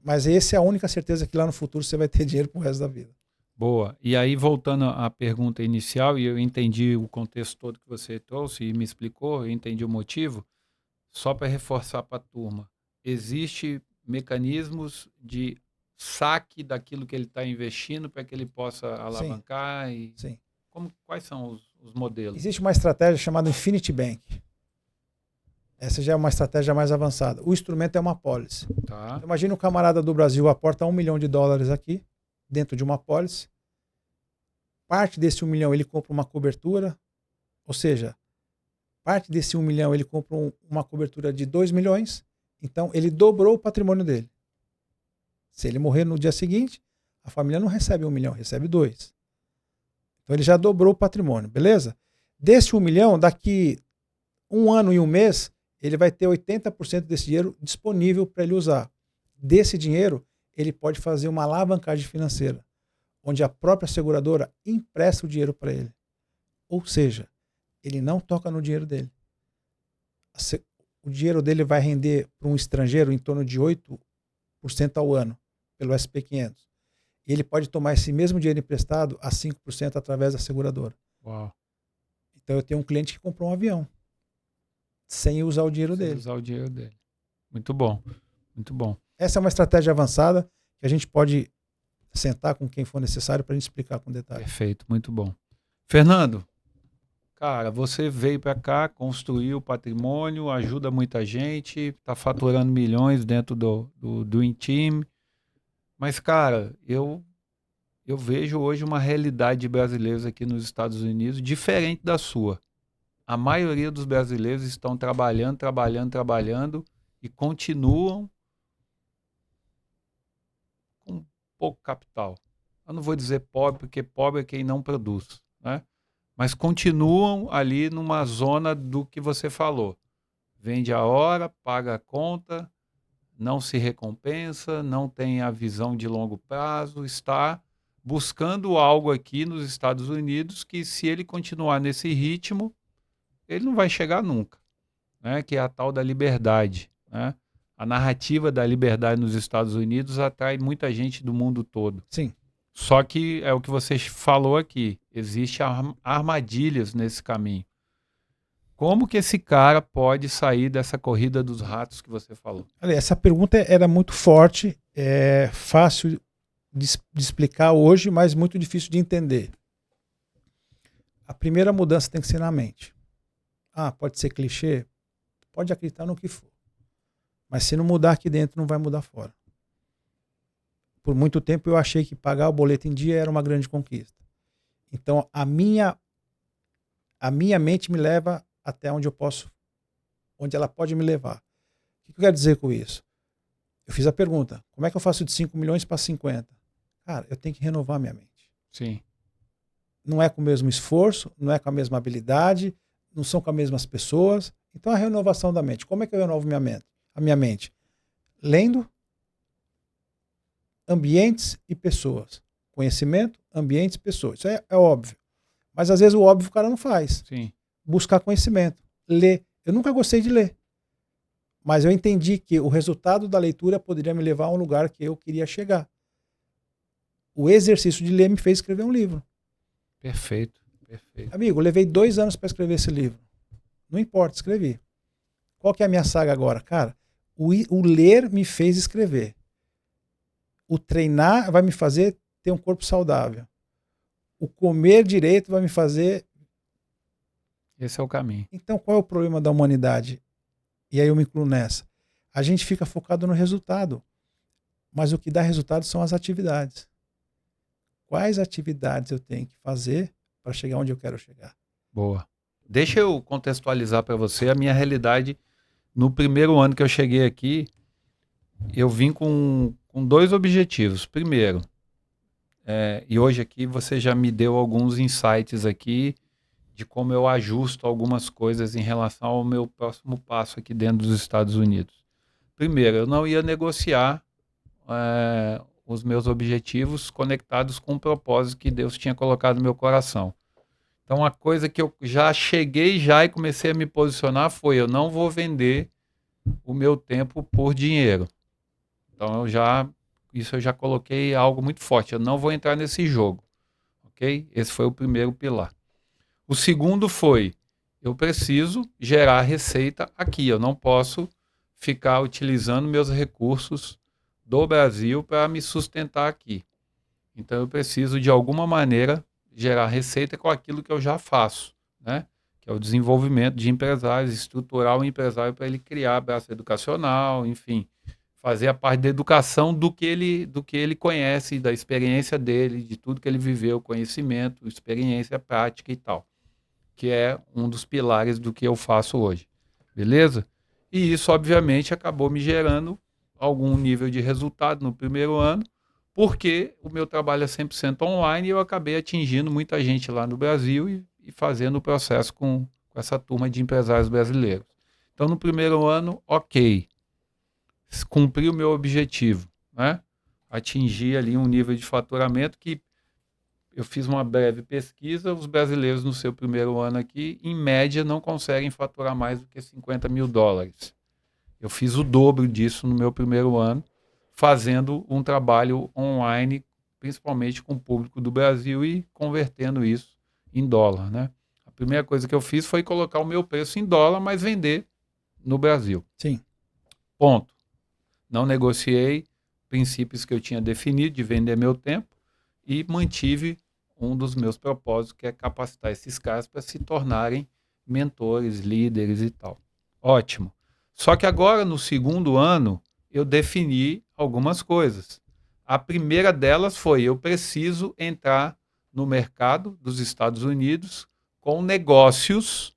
Mas essa é a única certeza que lá no futuro você vai ter dinheiro pro resto da vida. Boa. E aí, voltando à pergunta inicial, e eu entendi o contexto todo que você trouxe e me explicou, eu entendi o motivo, só para reforçar para a turma, existe mecanismos de saque daquilo que ele está investindo para que ele possa alavancar? Sim. Quais são os modelos? Existe uma estratégia chamada Infinity Bank. Essa já é uma estratégia mais avançada. O instrumento é uma apólice. Tá. Imagina um camarada do Brasil aporta $1 milhão aqui, dentro de uma apólice. Parte desse 1 milhão ele compra uma cobertura, ou seja, parte desse 1 milhão ele compra uma cobertura de 2 milhões, então ele dobrou o patrimônio dele. Se ele morrer no dia seguinte, a família não recebe 1 milhão, recebe 2. Então ele já dobrou o patrimônio, beleza? Desse 1 milhão, daqui 1 ano e 1 mês, ele vai ter 80% desse dinheiro disponível para ele usar. Desse dinheiro, ele pode fazer uma alavancagem financeira, onde a própria seguradora empresta o dinheiro para ele. Ou seja, ele não toca no dinheiro dele. O dinheiro dele vai render para um estrangeiro em torno de 8% ao ano, pelo SP500. E ele pode tomar esse mesmo dinheiro emprestado a 5% através da seguradora. Uau. Então eu tenho um cliente que comprou um avião, sem usar o dinheiro dele. Sem usar o dinheiro dele. Muito bom, muito bom. Essa é uma estratégia avançada que a gente pode sentar com quem for necessário para a gente explicar com detalhe. Perfeito, muito bom. Fernando, cara, você veio para cá, construiu patrimônio, ajuda muita gente, está faturando milhões dentro do Dream Team. Mas, cara, eu vejo hoje uma realidade de brasileiros aqui nos Estados Unidos diferente da sua. A maioria dos brasileiros estão trabalhando e continuam com pouco capital. Eu não vou dizer pobre, porque pobre é quem não produz, né? Mas continuam ali numa zona do que você falou. Vende a hora, paga a conta, não se recompensa, não tem a visão de longo prazo, está buscando algo aqui nos Estados Unidos que, se ele continuar nesse ritmo, ele não vai chegar nunca, né? Que é a tal da liberdade, né? A narrativa da liberdade nos Estados Unidos atrai muita gente do mundo todo. Sim. Só que é o que você falou aqui, existem armadilhas nesse caminho. Como que esse cara pode sair dessa corrida dos ratos que você falou? Olha, essa pergunta era muito forte, é fácil de explicar hoje, mas muito difícil de entender. A primeira mudança tem que ser na mente. Pode ser clichê? Pode acreditar no que for. Mas se não mudar aqui dentro, não vai mudar fora. Por muito tempo eu achei que pagar o boleto em dia era uma grande conquista. Então a minha mente me leva até onde eu posso, onde ela pode me levar. O que eu quero dizer com isso? Eu fiz a pergunta, como é que eu faço de 5 milhões para 50? Cara, eu tenho que renovar minha mente. Sim. Não é com o mesmo esforço, não é com a mesma habilidade, não são com as mesmas pessoas. Então a renovação da mente. Como é que eu renovo a minha mente? Lendo ambientes e pessoas. Conhecimento, ambientes, pessoas. Isso é óbvio. Mas às vezes o óbvio o cara não faz. Sim. Buscar conhecimento. Ler. Eu nunca gostei de ler. Mas eu entendi que o resultado da leitura poderia me levar a um lugar que eu queria chegar. O exercício de ler me fez escrever um livro. Perfeito, perfeito. Amigo, eu levei 2 anos para escrever esse livro. Não importa, escrevi. Qual que é a minha saga agora? Cara, o ler me fez escrever. O treinar vai me fazer ter um corpo saudável. O comer direito vai me fazer... Esse é o caminho. Então, qual é o problema da humanidade? E aí eu me incluo nessa. A gente fica focado no resultado. Mas o que dá resultado são as atividades. Quais atividades eu tenho que fazer para chegar onde eu quero chegar? Boa. Deixa eu contextualizar para você a minha realidade. No primeiro ano que eu cheguei aqui, eu vim com 2 objetivos. Primeiro, e hoje aqui você já me deu alguns insights aqui de como eu ajusto algumas coisas em relação ao meu próximo passo aqui dentro dos Estados Unidos. Primeiro, eu não ia negociar os meus objetivos conectados com o propósito que Deus tinha colocado no meu coração. Então, a coisa que eu já cheguei e comecei a me posicionar foi: eu não vou vender o meu tempo por dinheiro. Então, eu já coloquei algo muito forte. Eu não vou entrar nesse jogo. Ok? Esse foi o primeiro pilar. O segundo foi: eu preciso gerar receita aqui. Eu não posso ficar utilizando meus recursos do Brasil para me sustentar aqui. Então, eu preciso, de alguma maneira, gerar receita com aquilo que eu já faço, né? Que é o desenvolvimento de empresários, estruturar o empresário para ele criar braço educacional, enfim, fazer a parte da educação do que ele conhece, da experiência dele, de tudo que ele viveu, conhecimento, experiência, prática e tal, que é um dos pilares do que eu faço hoje, beleza? E isso, obviamente, acabou me gerando algum nível de resultado no primeiro ano, porque o meu trabalho é 100% online e eu acabei atingindo muita gente lá no Brasil e fazendo o processo com essa turma de empresários brasileiros. Então, no primeiro ano, ok, cumpri o meu objetivo, né? Atingi ali um nível de faturamento que eu fiz uma breve pesquisa, os brasileiros no seu primeiro ano aqui, em média, não conseguem faturar mais do que $50.000. Eu fiz o dobro disso no meu primeiro ano, fazendo um trabalho online, principalmente com o público do Brasil e convertendo isso em dólar, né? A primeira coisa que eu fiz foi colocar o meu preço em dólar, mas vender no Brasil. Sim. Ponto. Não negociei princípios que eu tinha definido de vender meu tempo e mantive um dos meus propósitos, que é capacitar esses caras para se tornarem mentores, líderes e tal. Ótimo. Só que agora, no segundo ano, eu defini algumas coisas. A primeira delas foi: eu preciso entrar no mercado dos Estados Unidos com negócios,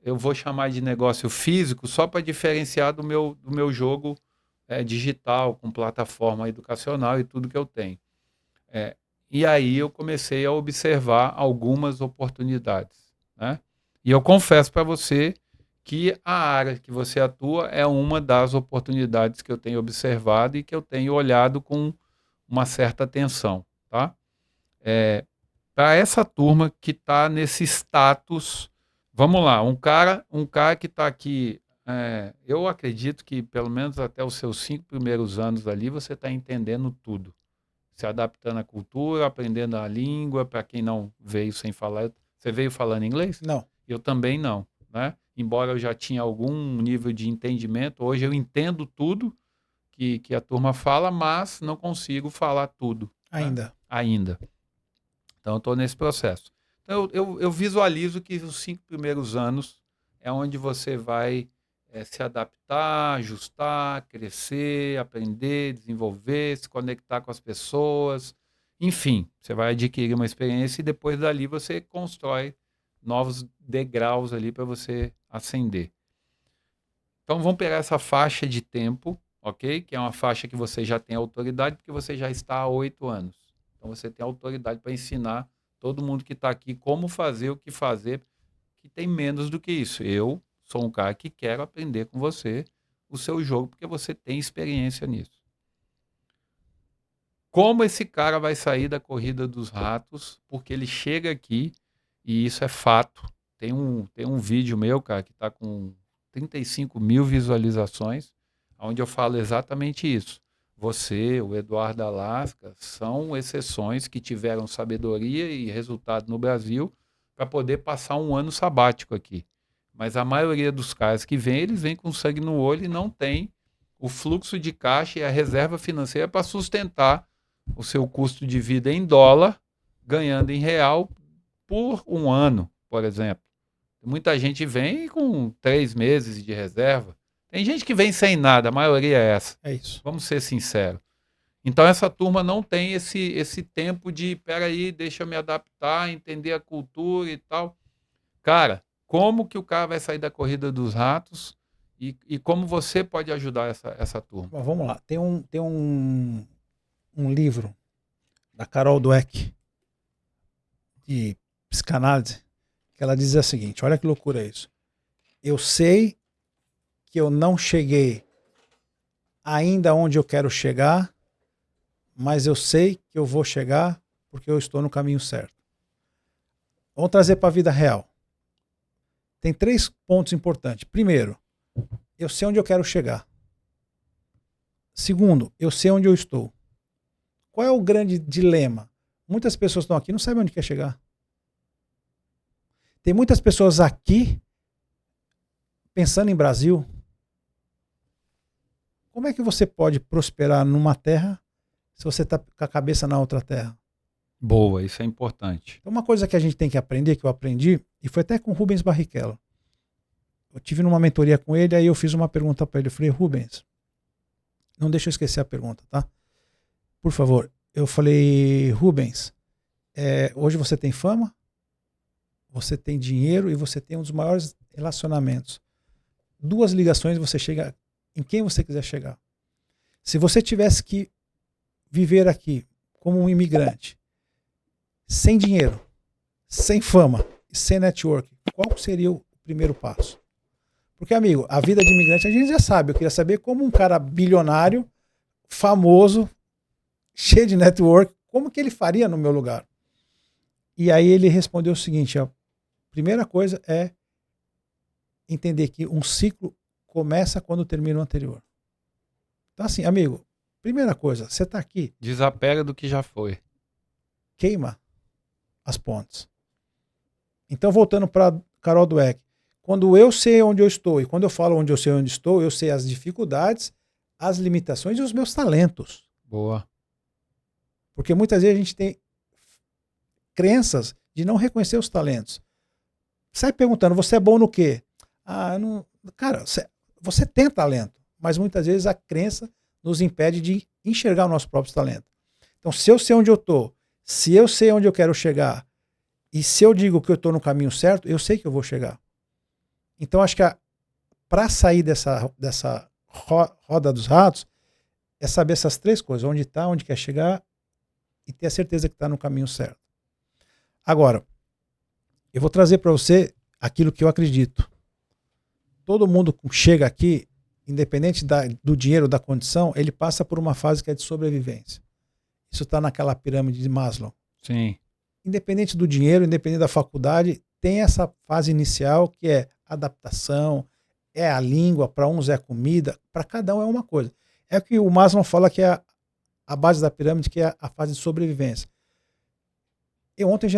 eu vou chamar de negócio físico, só para diferenciar do meu jogo digital, com plataforma educacional e tudo que eu tenho. E aí eu comecei a observar algumas oportunidades, né? E eu confesso para você que a área que você atua é uma das oportunidades que eu tenho observado e que eu tenho olhado com uma certa atenção, tá? Para essa turma que está nesse status, vamos lá, um cara que está aqui, eu acredito que pelo menos até os seus 5 primeiros anos ali você está entendendo tudo, se adaptando à cultura, aprendendo a língua. Para quem não veio sem falar, você veio falando inglês? Não. Eu também não, né? Embora eu já tinha algum nível de entendimento, hoje eu entendo tudo que a turma fala, mas não consigo falar tudo, Ainda. né? Ainda. Então, eu estou nesse processo. Então, eu visualizo que os 5 primeiros anos é onde você vai se adaptar, ajustar, crescer, aprender, desenvolver, se conectar com as pessoas. Enfim, você vai adquirir uma experiência e depois dali você constrói novos degraus ali para você ascender. Então, vamos pegar essa faixa de tempo, ok? Que é uma faixa que você já tem autoridade, porque você já está há 8 anos. Então, você tem autoridade para ensinar todo mundo que está aqui como fazer, o que fazer, que tem menos do que isso. Eu sou um cara que quero aprender com você o seu jogo, porque você tem experiência nisso. Como esse cara vai sair da corrida dos ratos? Porque ele chega aqui, e isso é fato. Tem um vídeo meu, cara, que está com 35 mil visualizações, onde eu falo exatamente isso. Você, o Eduardo Alasca, são exceções que tiveram sabedoria e resultado no Brasil para poder passar um ano sabático aqui. Mas a maioria dos caras que vêm, eles vêm com sangue no olho e não tem o fluxo de caixa e a reserva financeira para sustentar o seu custo de vida em dólar, ganhando em real por um ano, por exemplo. Muita gente vem com 3 meses de reserva. Tem gente que vem sem nada, a maioria é essa. É isso. Vamos ser sinceros. Então essa turma não tem esse tempo de, peraí, deixa eu me adaptar, entender a cultura e tal. Cara, como que o cara vai sair da corrida dos ratos e como você pode ajudar essa turma? Bom, vamos lá. Tem um livro da Carol Dweck, de psicanálise, que ela diz o seguinte: olha que loucura isso. Eu sei que eu não cheguei ainda onde eu quero chegar, mas eu sei que eu vou chegar porque eu estou no caminho certo. Vamos trazer para a vida real. Tem 3 pontos importantes. Primeiro, eu sei onde eu quero chegar. Segundo, eu sei onde eu estou. Qual é o grande dilema? Muitas pessoas estão aqui e não sabem onde quer chegar. Tem muitas pessoas aqui pensando em Brasil. Como é que você pode prosperar numa terra se você está com a cabeça na outra terra? Boa, isso é importante. Então, uma coisa que a gente tem que aprender, que eu aprendi, e foi até com o Rubens Barrichello. Eu tive numa mentoria com ele, aí eu fiz uma pergunta para ele. Eu falei, Rubens, não deixa eu esquecer a pergunta, tá? Por favor. Eu falei, Rubens, hoje você tem fama, você tem dinheiro e você tem um dos maiores relacionamentos. 2 ligações você chega em quem você quiser chegar. Se você tivesse que viver aqui como um imigrante, sem dinheiro, sem fama e sem network, qual seria o primeiro passo? Porque, amigo, a vida de imigrante a gente já sabe. Eu queria saber como um cara bilionário, famoso, cheio de network, como que ele faria no meu lugar? E aí ele respondeu o seguinte, a primeira coisa é entender que um ciclo começa quando termina o anterior. Então assim, amigo, primeira coisa, você está aqui. Desapega do que já foi. Queima as pontes. Então, voltando para Carol Dweck, quando eu sei onde eu estou, e quando eu falo onde eu sei onde estou, eu sei as dificuldades, as limitações e os meus talentos. Boa. Porque muitas vezes a gente tem crenças de não reconhecer os talentos. Sai perguntando, você é bom no quê? Não... Cara, você tem talento, mas muitas vezes a crença nos impede de enxergar o nosso próprio talento. Então, se eu sei onde eu estou, se eu sei onde eu quero chegar, e se eu digo que eu estou no caminho certo, eu sei que eu vou chegar. Então, acho que para sair dessa roda dos ratos, é saber essas 3 coisas, onde está, onde quer chegar, e ter a certeza que está no caminho certo. Agora, eu vou trazer para você aquilo que eu acredito. Todo mundo que chega aqui, independente do dinheiro, da condição, ele passa por uma fase que é de sobrevivência. Isso está naquela pirâmide de Maslow. Sim. Independente do dinheiro, independente da faculdade, tem essa fase inicial que é adaptação, é a língua, para uns é a comida, para cada um é uma coisa. É o que o Maslow fala que é a base da pirâmide, que é a fase de sobrevivência. Eu ontem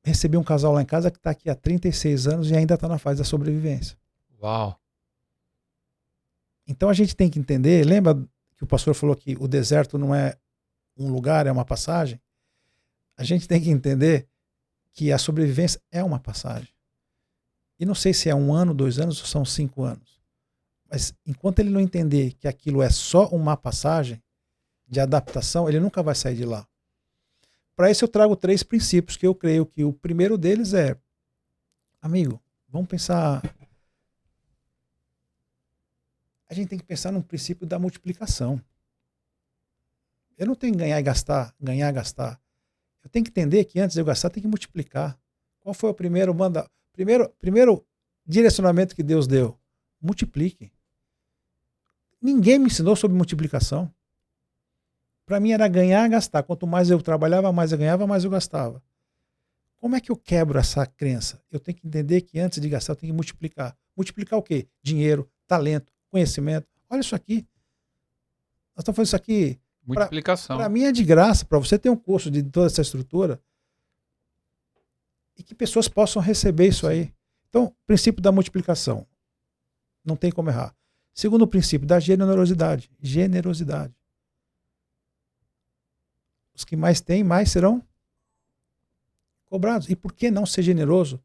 recebi um casal lá em casa que está aqui há 36 anos e ainda está na fase da sobrevivência. Uau. Então a gente tem que entender, lembra que o pastor falou que o deserto não é um lugar, é uma passagem? A gente tem que entender que a sobrevivência é uma passagem. E não sei se é 1 ano, 2 anos ou são 5 anos. Mas enquanto ele não entender que aquilo é só uma passagem de adaptação, ele nunca vai sair de lá. Para isso eu trago 3 princípios que eu creio que o primeiro deles é, amigo, vamos pensar... A gente tem que pensar no princípio da multiplicação. Eu não tenho que ganhar e gastar, ganhar e gastar. Eu tenho que entender que antes de eu gastar, tem que multiplicar. Qual foi o primeiro direcionamento que Deus deu? Multiplique. Ninguém me ensinou sobre multiplicação. Para mim era ganhar e gastar. Quanto mais eu trabalhava, mais eu ganhava, mais eu gastava. Como é que eu quebro essa crença? Eu tenho que entender que antes de gastar, eu tenho que multiplicar. Multiplicar o quê? Dinheiro, talento, conhecimento. Olha isso aqui. Nós estamos fazendo isso aqui. Multiplicação. Para mim é de graça, para você ter um curso de toda essa estrutura e que pessoas possam receber isso aí. Então, princípio da multiplicação. Não tem como errar. Segundo princípio, da generosidade. Generosidade. Os que mais têm, mais serão cobrados. E por que não ser generoso?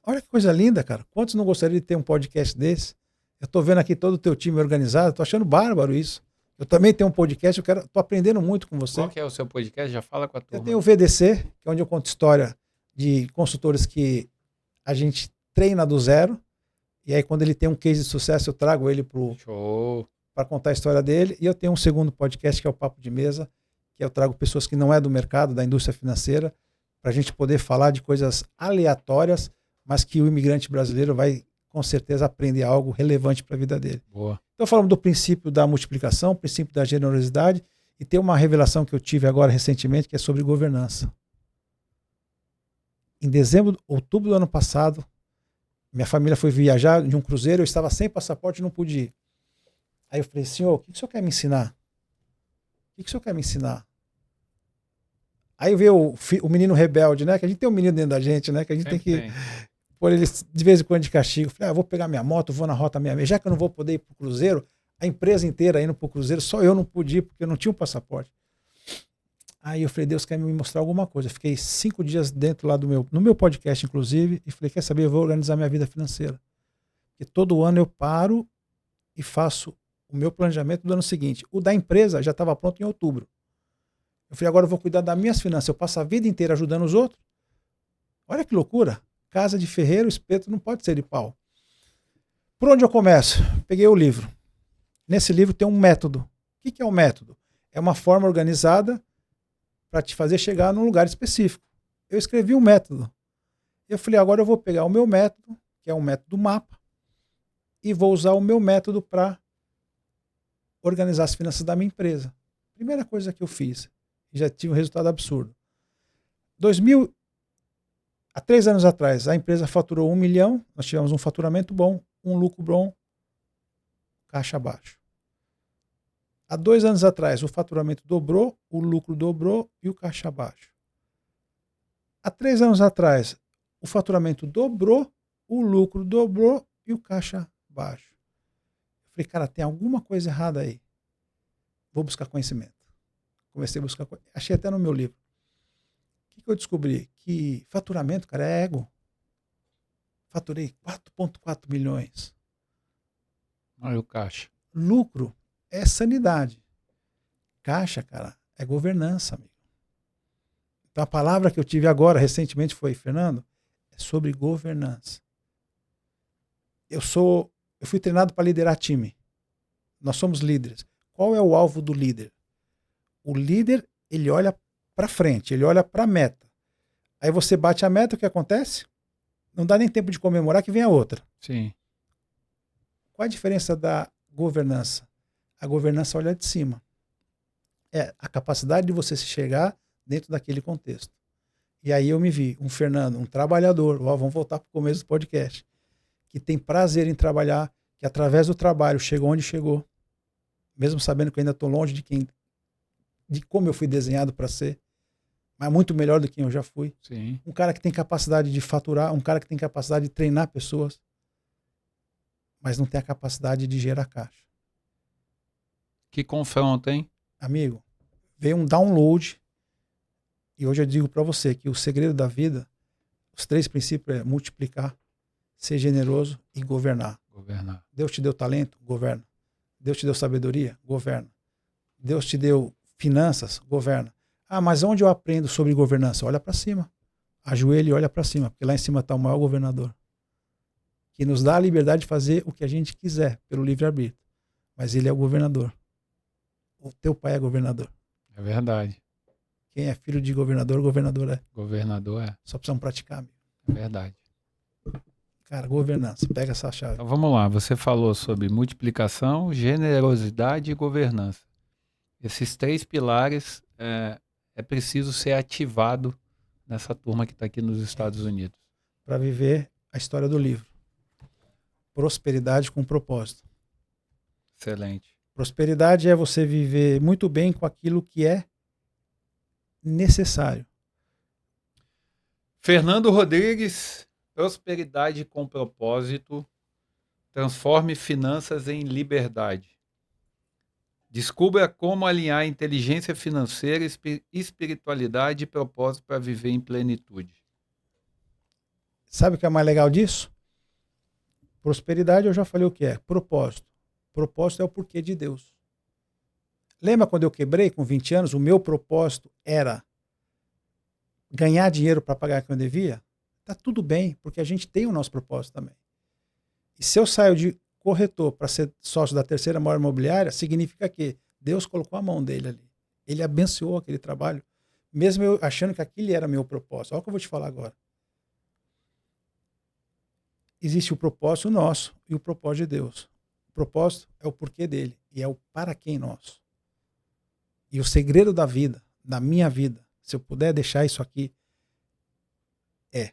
Olha que coisa linda, cara. Quantos não gostariam de ter um podcast desse? Eu estou vendo aqui todo o teu time organizado, estou achando bárbaro isso. Eu também tenho um podcast, estou aprendendo muito com você. Qual que é o seu podcast? Já fala com a turma. Eu tenho o VDC, que é onde eu conto história de consultores que a gente treina do zero. E aí, quando ele tem um case de sucesso, eu trago ele para contar a história dele. E eu tenho um segundo podcast, que é o Papo de Mesa, que eu trago pessoas que não é do mercado, da indústria financeira, para a gente poder falar de coisas aleatórias, mas que o imigrante brasileiro vai, com certeza, aprender algo relevante para a vida dele. Boa. Então, falamos do princípio da multiplicação, princípio da generosidade, e tem uma revelação que eu tive agora recentemente, que é sobre governança. Em outubro do ano passado, minha família foi viajar de um cruzeiro, eu estava sem passaporte e não pude ir. Aí eu falei, senhor, o que o senhor quer me ensinar? O que o senhor quer me ensinar? Aí veio o menino rebelde, né? Que a gente tem um menino dentro da gente, né? Que a gente tem que pôr ele de vez em quando de castigo. Falei, vou pegar minha moto, vou na Rota 66. Já que eu não vou poder ir pro cruzeiro, a empresa inteira indo pro cruzeiro, só eu não pude ir porque eu não tinha um passaporte. Aí eu falei, Deus quer me mostrar alguma coisa. Eu fiquei 5 dias dentro lá no meu podcast, inclusive, e falei, quer saber, eu vou organizar minha vida financeira. Porque todo ano eu paro e faço o meu planejamento do ano seguinte. O da empresa já estava pronto em outubro. Eu falei, agora eu vou cuidar das minhas finanças. Eu passo a vida inteira ajudando os outros. Olha que loucura. Casa de ferreiro, espeto não pode ser de pau. Por onde eu começo? Peguei o livro. Nesse livro tem um método. O que é um método? É uma forma organizada para te fazer chegar num lugar específico. Eu escrevi um método. Eu falei, agora eu vou pegar o meu método, que é um método mapa, e vou usar o meu método para organizar as finanças da minha empresa. Primeira coisa que eu fiz. Já tive um resultado absurdo. Há 3 anos atrás, a empresa faturou 1 milhão, nós tivemos um faturamento bom, um lucro bom, caixa baixo. Há 2 anos atrás, o faturamento dobrou, o lucro dobrou e o caixa baixo. Há 3 anos atrás, o faturamento dobrou, o lucro dobrou e o caixa baixo. Eu falei, cara, tem alguma coisa errada aí. Vou buscar conhecimento. Comecei a buscar, achei até no meu livro. O que eu descobri? Que faturamento, cara, é ego. Faturei 4,4 milhões. Olha o caixa. Lucro é sanidade. Caixa, cara, é governança, amigo. Então a palavra que eu tive agora, recentemente, foi, Fernando, é sobre governança. Eu fui treinado para liderar time. Nós somos líderes. Qual é o alvo do líder? O líder, ele olha para frente, ele olha para a meta. Aí você bate a meta, o que acontece? Não dá nem tempo de comemorar que vem a outra. Sim. Qual a diferença da governança? A governança olha de cima. É a capacidade de você se chegar dentro daquele contexto. E aí eu me vi, um Fernando, um trabalhador, vamos voltar para o começo do podcast, que tem prazer em trabalhar, que através do trabalho chegou onde chegou, mesmo sabendo que eu ainda estou longe de como eu fui desenhado para ser, mas muito melhor do que eu já fui. Sim. Um cara que tem capacidade de faturar, um cara que tem capacidade de treinar pessoas, mas não tem a capacidade de gerar caixa. Que confronto, hein? Amigo, veio um download e hoje eu digo para você que o segredo da vida, os 3 princípios é multiplicar, ser generoso e governar. Governar. Deus te deu talento? Governa. Deus te deu sabedoria? Governa. Deus te deu finanças? Governa. Ah, mas onde eu aprendo sobre governança? Olha para cima. Ajoelha e olha para cima, porque lá em cima está o maior governador, que nos dá a liberdade de fazer o que a gente quiser, pelo livre-arbítrio. Mas ele é o governador. O teu pai é governador. É verdade. Quem é filho de governador, governador é. Governador é. Só precisamos praticar, amigo. É verdade. Cara, governança. Pega essa chave. Então vamos lá. Você falou sobre multiplicação, generosidade e governança. Esses 3 pilares é preciso ser ativado nessa turma que está aqui nos Estados Unidos. Para viver a história do livro. Prosperidade com propósito. Excelente. Prosperidade é você viver muito bem com aquilo que é necessário. Fernando Rodrigues, prosperidade com propósito, transforme finanças em liberdade. Descubra como alinhar inteligência financeira, espiritualidade e propósito para viver em plenitude. Sabe o que é mais legal disso? Prosperidade, eu já falei o que é. Propósito. Propósito é o porquê de Deus. Lembra quando eu quebrei com 20 anos? O meu propósito era ganhar dinheiro para pagar o que eu devia? Tá tudo bem, porque a gente tem o nosso propósito também. E se eu saio de corretor para ser sócio da terceira maior imobiliária, significa que Deus colocou a mão dele ali. Ele abençoou aquele trabalho, mesmo eu achando que aquele era meu propósito. Olha o que eu vou te falar agora. Existe o propósito nosso e o propósito de Deus. O propósito é o porquê dele e é o para quem nosso. E o segredo da vida, da minha vida, se eu puder deixar isso aqui, é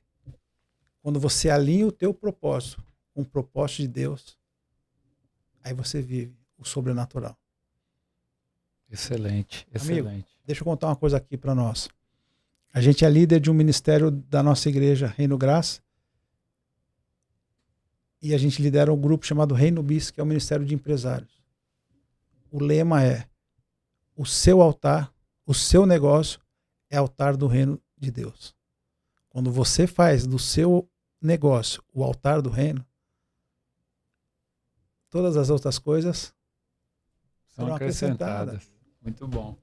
quando você alinha o teu propósito com o propósito de Deus, aí você vive o sobrenatural. Excelente, excelente. Amigo, deixa eu contar uma coisa aqui para nós. A gente é líder de um ministério da nossa igreja, Reino Graça, e a gente lidera um grupo chamado Reino Bis, que é o Ministério de Empresários. O lema é: o seu altar, o seu negócio é altar do reino de Deus. Quando você faz do seu negócio o altar do reino, todas as outras coisas São serão acrescentadas. Muito bom.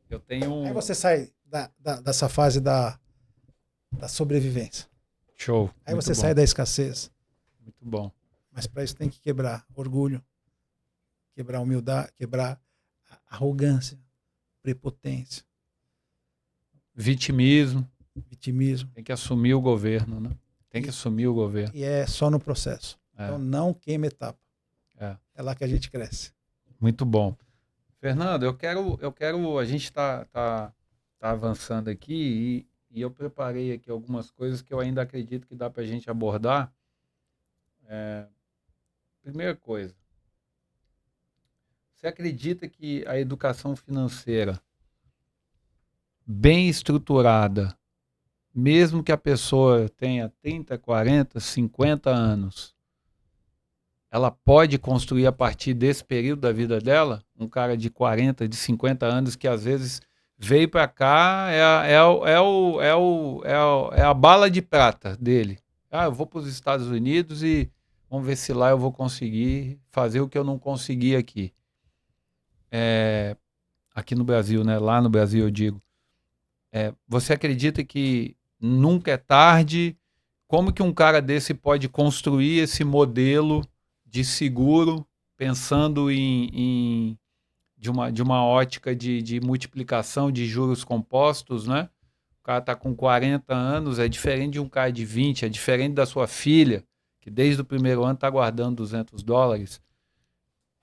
Eu tenho Aí você sai dessa fase da sobrevivência. Show. Aí Muito você bom. sai da escassez. Muito bom. Mas para isso tem que quebrar orgulho, quebrar humildade, quebrar arrogância, prepotência, Vitimismo. vitimismo. Tem que assumir o governo, né? Tem que assumir o governo. E é só no processo. É. Então não queima etapa. É. É lá que a gente cresce. Muito bom. Fernando, a gente tá avançando aqui e eu preparei aqui algumas coisas que eu ainda acredito que dá para a gente abordar. Primeira coisa, você acredita que a educação financeira bem estruturada, mesmo que a pessoa tenha 30, 40, 50 anos, ela pode construir a partir desse período da vida dela? Um cara de 40, de 50 anos que às vezes veio para cá, é a bala de prata dele. Ah, eu vou para os Estados Unidos e vamos ver se lá eu vou conseguir fazer o que eu não consegui aqui. Aqui no Brasil, né? Lá no Brasil eu digo. Você acredita que nunca é tarde? Como que um cara desse pode construir esse modelo de seguro, pensando de uma ótica de multiplicação de juros compostos, né? O cara está com 40 anos, é diferente de um cara de 20, é diferente da sua filha, que desde o primeiro ano está guardando $200. O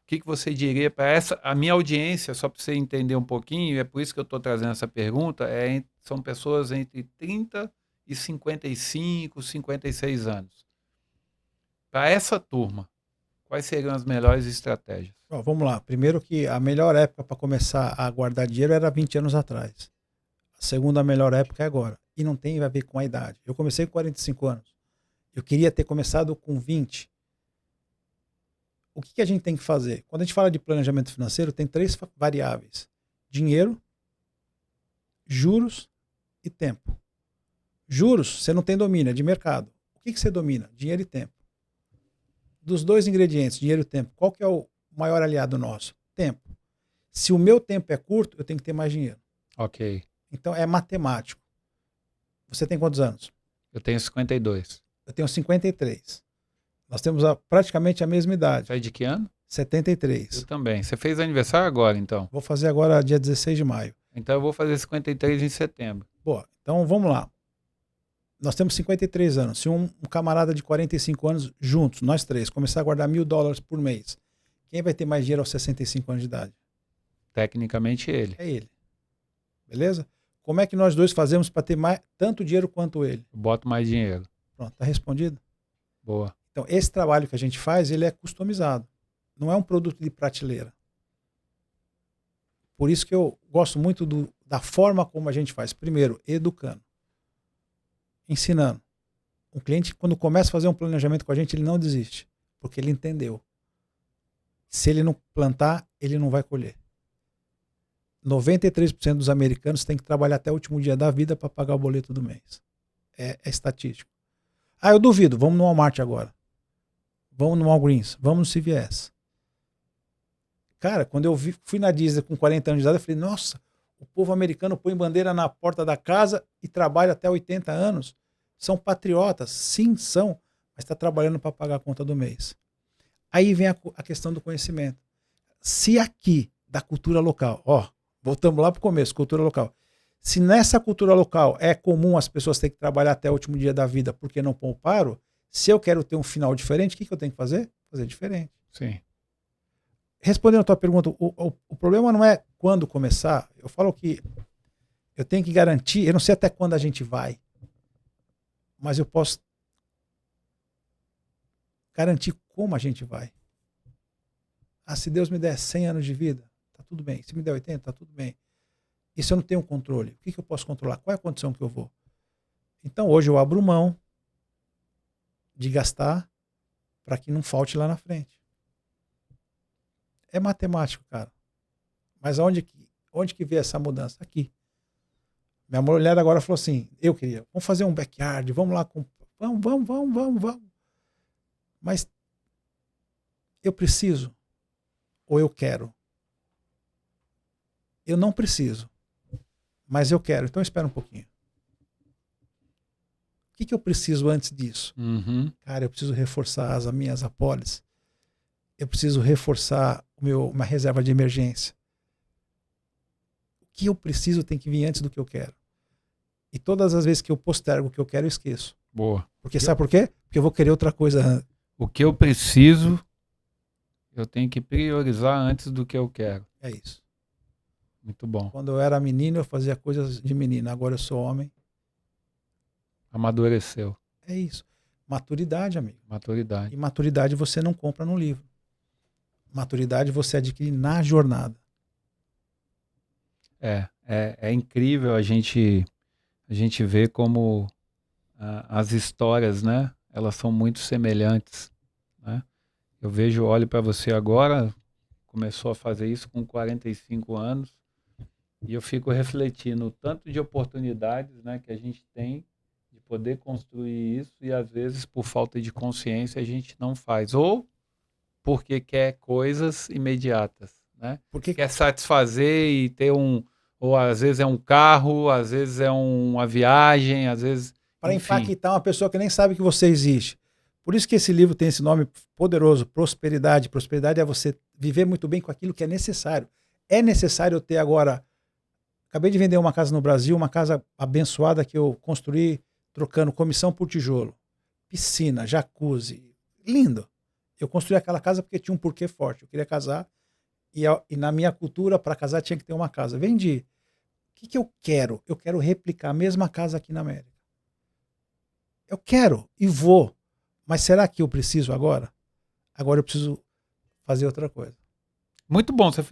que você diria para a minha audiência, só para você entender um pouquinho, é por isso que eu estou trazendo essa pergunta, são pessoas entre 30 e 55, 56 anos. Para essa turma, quais seriam as melhores estratégias? Bom, vamos lá. Primeiro que a melhor época para começar a guardar dinheiro era 20 anos atrás. A segunda melhor época é agora. E não tem a ver com a idade. Eu comecei com 45 anos. Eu queria ter começado com 20. O que a gente tem que fazer? Quando a gente fala de planejamento financeiro, tem 3 variáveis: dinheiro, juros e tempo. Juros, você não tem domínio, é de mercado. O que você domina? Dinheiro e tempo. Dos 2 ingredientes, dinheiro e tempo, qual que é o maior aliado nosso? Tempo. Se o meu tempo é curto, eu tenho que ter mais dinheiro. Ok. Então é matemático. Você tem quantos anos? Eu tenho 52. Eu tenho 53. Nós temos praticamente a mesma idade. Você é de que ano? 73. Eu também. Você fez aniversário agora, então? Vou fazer agora dia 16 de maio. Então eu vou fazer 53 em setembro. Boa. Então vamos lá. Nós temos 53 anos. Se um camarada de 45 anos, juntos, nós 3, começar a guardar $1.000 por mês, quem vai ter mais dinheiro aos 65 anos de idade? Tecnicamente ele. É ele. Beleza? Como é que nós 2 fazemos para ter tanto dinheiro quanto ele? Eu boto mais dinheiro. Pronto, tá respondido? Boa. Então, esse trabalho que a gente faz, ele é customizado. Não é um produto de prateleira. Por isso que eu gosto muito da forma como a gente faz. Primeiro, educando. Ensinando. O cliente, quando começa a fazer um planejamento com a gente, ele não desiste. Porque ele entendeu. Se ele não plantar, ele não vai colher. 93% dos americanos têm que trabalhar até o último dia da vida para pagar o boleto do mês. É estatístico. Ah, eu duvido. Vamos no Walmart agora. Vamos no Walgreens. Vamos no CVS. Cara, quando eu fui na Disney com 40 anos de idade, eu falei, nossa, o povo americano põe bandeira na porta da casa e trabalha até 80 anos. São patriotas? Sim, são. Mas está trabalhando para pagar a conta do mês. Aí vem a questão do conhecimento. Se aqui, da cultura local, voltamos lá para o começo, cultura local. Se nessa cultura local é comum as pessoas terem que trabalhar até o último dia da vida porque não pouparam, se eu quero ter um final diferente, o que eu tenho que fazer? Fazer diferente. Sim. Respondendo a tua pergunta, o problema não é quando começar. Eu falo que eu tenho que garantir, eu não sei até quando a gente vai, mas eu posso garantir como a gente vai. Ah, se Deus me der 100 anos de vida, tá tudo bem. Se me der 80, tá tudo bem. E se eu não tenho controle, o que eu posso controlar? Qual é a condição que eu vou? Então hoje eu abro mão de gastar para que não falte lá na frente. É matemático, cara. Mas Onde que veio essa mudança? Aqui. Minha mulher agora falou assim, eu queria, vamos fazer um backyard, vamos lá, vamos. Mas eu preciso ou eu quero? Eu não preciso, mas eu quero, então espera um pouquinho. O que eu preciso antes disso? Cara, eu preciso reforçar as minhas apólices. Eu preciso reforçar uma reserva de emergência. O que eu preciso tem que vir antes do que eu quero. E todas as vezes que eu postergo o que eu quero, eu esqueço. Boa. Porque sabe por quê? Porque eu vou querer outra coisa. O que eu preciso, eu tenho que priorizar antes do que eu quero. É isso. Muito bom. Quando eu era menino, eu fazia coisas de menino. Agora eu sou homem. Amadureceu. É isso. Maturidade, amigo. Maturidade. E maturidade você não compra num livro. Maturidade você adquire na jornada. É incrível a gente ver como as histórias, né? Elas são muito semelhantes, né? Eu olho para você agora, começou a fazer isso com 45 anos, e eu fico refletindo o tanto de oportunidades, né, que a gente tem de poder construir isso, e às vezes por falta de consciência a gente não faz, ou porque quer coisas imediatas, né? Porque Quer satisfazer e ter ou às vezes é um carro, às vezes é uma viagem, às vezes, para enfim. impactar uma pessoa que nem sabe que você existe. Por isso que esse livro tem esse nome poderoso, Prosperidade. Prosperidade é você viver muito bem com aquilo que é necessário. É necessário eu ter agora... Acabei de vender uma casa no Brasil, uma casa abençoada que eu construí trocando comissão por tijolo. Piscina, jacuzzi, lindo. Eu construí aquela casa porque tinha um porquê forte. Eu queria casar e na minha cultura, para casar, tinha que ter uma casa. Vendi. O que eu quero? Eu quero replicar a mesma casa aqui na América. Eu quero e vou. Mas será que eu preciso agora? Agora eu preciso fazer outra coisa. Muito bom, você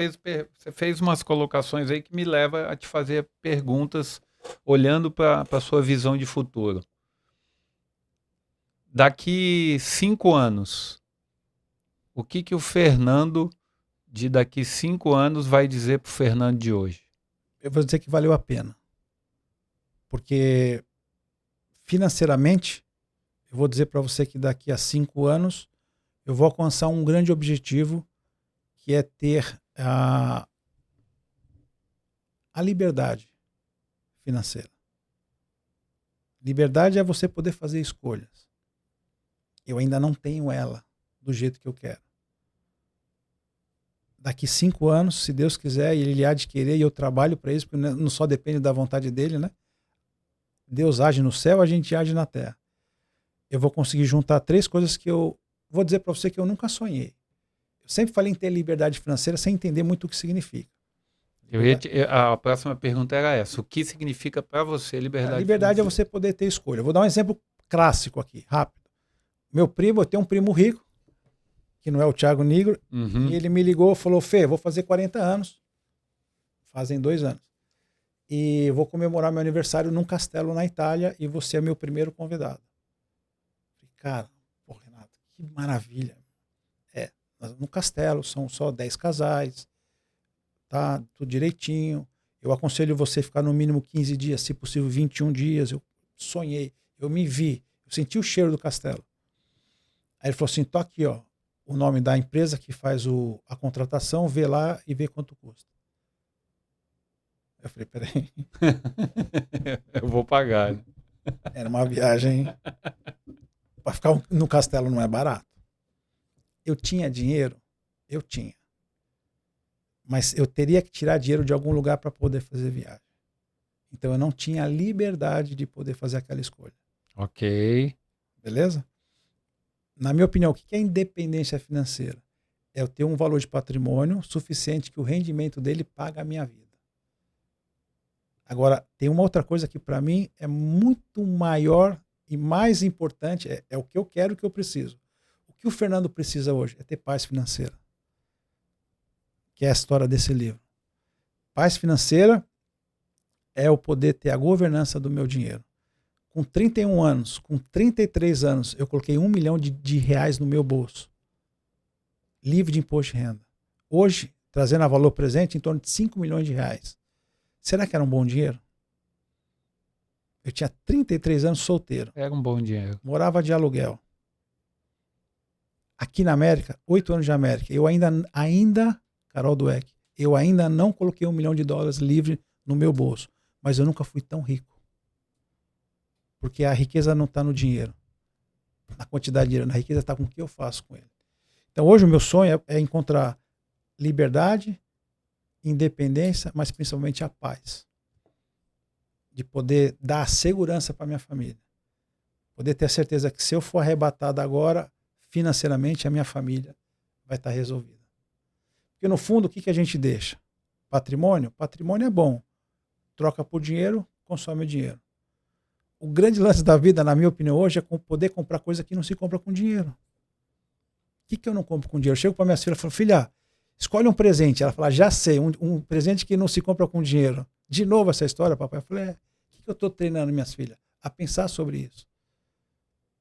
fez umas colocações aí que me leva a te fazer perguntas olhando para a sua visão de futuro. Daqui 5 anos, o que o Fernando de daqui 5 anos vai dizer para o Fernando de hoje? Eu vou dizer que valeu a pena. Porque financeiramente, eu vou dizer para você que daqui a 5 anos eu vou alcançar um grande objetivo, que é ter a liberdade financeira. Liberdade é você poder fazer escolhas. Eu ainda não tenho ela do jeito que eu quero. Daqui 5 anos, se Deus quiser, e Ele há de querer, e eu trabalho para isso, porque não só depende da vontade dEle, né? Deus age no céu, a gente age na terra. Eu vou conseguir juntar 3 coisas que eu vou dizer para você que eu nunca sonhei. Eu sempre falei em ter liberdade financeira sem entender muito o que significa. A próxima pergunta era essa. O que significa para você liberdade financeira? Liberdade é você poder ter escolha. Eu vou dar um exemplo clássico aqui, rápido. Meu primo, eu tenho um primo rico, que não é o Thiago Nigro, e ele me ligou e falou, Fê, vou fazer 40 anos. Fazem 2 anos. E vou comemorar meu aniversário num castelo na Itália e você é meu primeiro convidado. Falei, cara, pô, Renato, que maravilha. No castelo, são só 10 casais, tá? Tudo direitinho. Eu aconselho você a ficar no mínimo 15 dias, se possível 21 dias. Eu sonhei, eu me vi, eu senti o cheiro do castelo. Aí ele falou assim, tô aqui, ó, o nome da empresa que faz a contratação, vê lá e vê quanto custa. Eu falei, peraí. Eu vou pagar. Né? Era uma viagem. Para ficar no castelo não é barato. Eu tinha dinheiro? Eu tinha. Mas eu teria que tirar dinheiro de algum lugar para poder fazer viagem. Então eu não tinha a liberdade de poder fazer aquela escolha. Ok. Beleza? Na minha opinião, o que é independência financeira? É eu ter um valor de patrimônio suficiente que o rendimento dele paga a minha vida. Agora, tem uma outra coisa que para mim é muito maior e mais importante, é o que eu quero e o que eu preciso. O que o Fernando precisa hoje é ter paz financeira. Que é a história desse livro. Paz financeira é eu poder ter a governança do meu dinheiro. Com 31 anos, com 33 anos, eu coloquei 1 milhão de reais no meu bolso. Livre de imposto de renda. Hoje, trazendo a valor presente em torno de 5 milhões de reais. Será que era um bom dinheiro? Eu tinha 33 anos solteiro. Era um bom dinheiro. Morava de aluguel. Aqui na América, 8 anos de América, eu ainda, Carol Dweck, eu ainda não coloquei $1 milhão livre no meu bolso. Mas eu nunca fui tão rico. Porque a riqueza não está no dinheiro, na quantidade de dinheiro. A riqueza está com o que eu faço com ele. Então hoje o meu sonho é encontrar liberdade, independência, mas principalmente a paz. De poder dar segurança para minha família. Poder ter a certeza que se eu for arrebatado agora, financeiramente, a minha família vai estar resolvida. Porque no fundo, o que a gente deixa? Patrimônio? Patrimônio é bom. Troca por dinheiro, consome o dinheiro. O grande lance da vida, na minha opinião, hoje é poder comprar coisa que não se compra com dinheiro. O que eu não compro com dinheiro? Eu chego para minha filha e falo, filha, escolhe um presente. Ela fala, já sei, um presente que não se compra com dinheiro. De novo essa história, papai. Eu falei, o que eu estou treinando minhas filhas? A pensar sobre isso.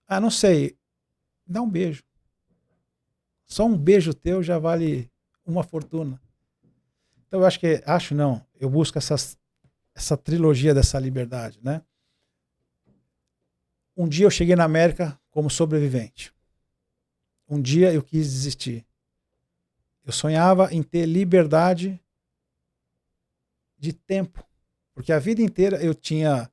Ah, não sei. Dá um beijo. Só um beijo teu já vale uma fortuna. Então eu busco essa trilogia dessa liberdade, né? Um dia eu cheguei na América como sobrevivente. Um dia eu quis desistir. Eu sonhava em ter liberdade de tempo. Porque a vida inteira eu tinha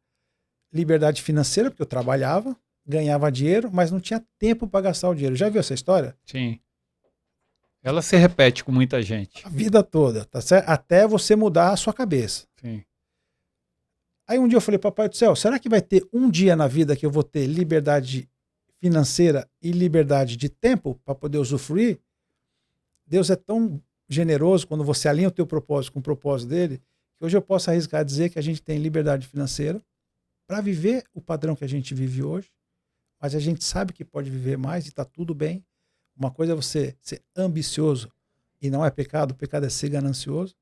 liberdade financeira, porque eu trabalhava, ganhava dinheiro, mas não tinha tempo para gastar o dinheiro. Já viu essa história? Sim. Ela se repete com muita gente. A vida toda, tá certo? Até você mudar a sua cabeça. Sim. Aí um dia eu falei, papai do céu, será que vai ter um dia na vida que eu vou ter liberdade financeira e liberdade de tempo para poder usufruir? Deus é tão generoso quando você alinha o teu propósito com o propósito dele, que hoje eu posso arriscar dizer que a gente tem liberdade financeira para viver o padrão que a gente vive hoje, mas a gente sabe que pode viver mais e está tudo bem. Uma coisa é você ser ambicioso e não é pecado, o pecado é ser ganancioso.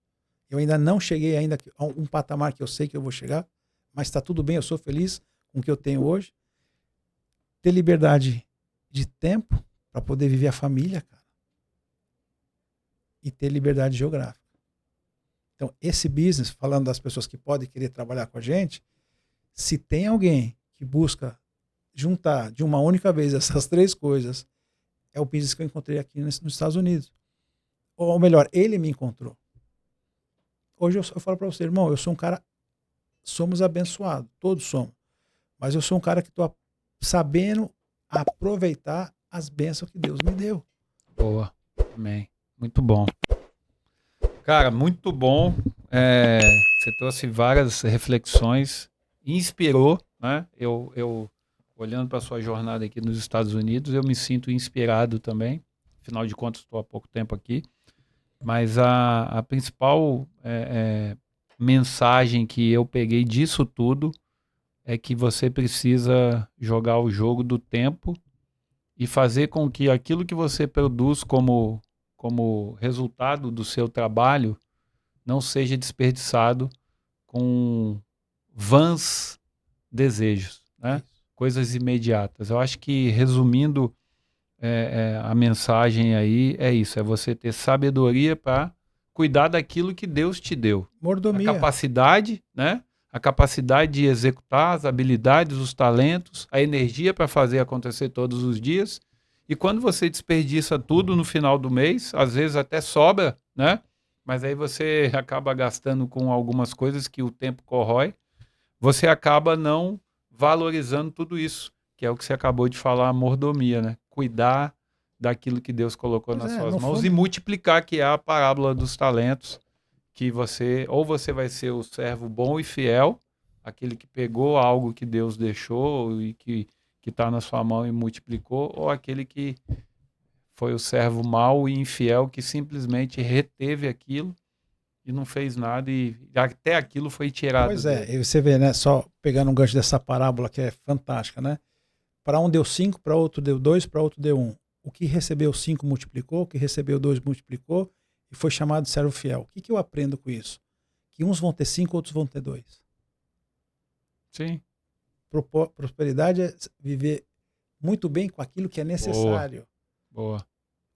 Eu ainda não cheguei ainda a um patamar que eu sei que eu vou chegar, mas está tudo bem, eu sou feliz com o que eu tenho hoje. Ter liberdade de tempo para poder viver a família, cara. E ter liberdade geográfica. Então, esse business, falando das pessoas que podem querer trabalhar com a gente, se tem alguém que busca juntar de uma única vez essas três coisas, é o business que eu encontrei aqui nos Estados Unidos. Ou melhor, ele me encontrou. Hoje eu falo para você, irmão, eu sou um cara, somos abençoados, todos somos. Mas eu sou um cara que estou sabendo aproveitar as bênçãos que Deus me deu. Boa, amém. Muito bom. Cara, muito bom. Você trouxe várias reflexões, inspirou, né? Eu olhando para a sua jornada aqui nos Estados Unidos, eu me sinto inspirado também. Afinal de contas, estou há pouco tempo aqui. Mas a principal mensagem que eu peguei disso tudo é que você precisa jogar o jogo do tempo e fazer com que aquilo que você produz como resultado do seu trabalho não seja desperdiçado com vãs desejos, né? Coisas imediatas. Eu acho que, resumindo, a mensagem aí é isso, é você ter sabedoria para cuidar daquilo que Deus te deu. Mordomia. A capacidade, né? A capacidade de executar, as habilidades, os talentos, a energia para fazer acontecer todos os dias. E quando você desperdiça tudo no final do mês, às vezes até sobra, né? Mas aí você acaba gastando com algumas coisas que o tempo corrói. Você acaba não valorizando tudo isso, que é o que você acabou de falar, a mordomia, né? Cuidar daquilo que Deus colocou nas suas mãos fundo. E multiplicar, que é a parábola dos talentos, que você vai ser o servo bom e fiel, aquele que pegou algo que Deus deixou e que está na sua mão e multiplicou, ou aquele que foi o servo mau e infiel que simplesmente reteve aquilo e não fez nada e até aquilo foi tirado. Pois é, e você vê, né, só pegando um gancho dessa parábola que é fantástica, né? Para um deu 5, para outro deu 2, para outro deu 1. O que recebeu 5 multiplicou, o que recebeu 2 multiplicou e foi chamado de servo fiel. O que eu aprendo com isso? Que uns vão ter 5, outros vão ter 2. Sim. Prosperidade é viver muito bem com aquilo que é necessário. Boa.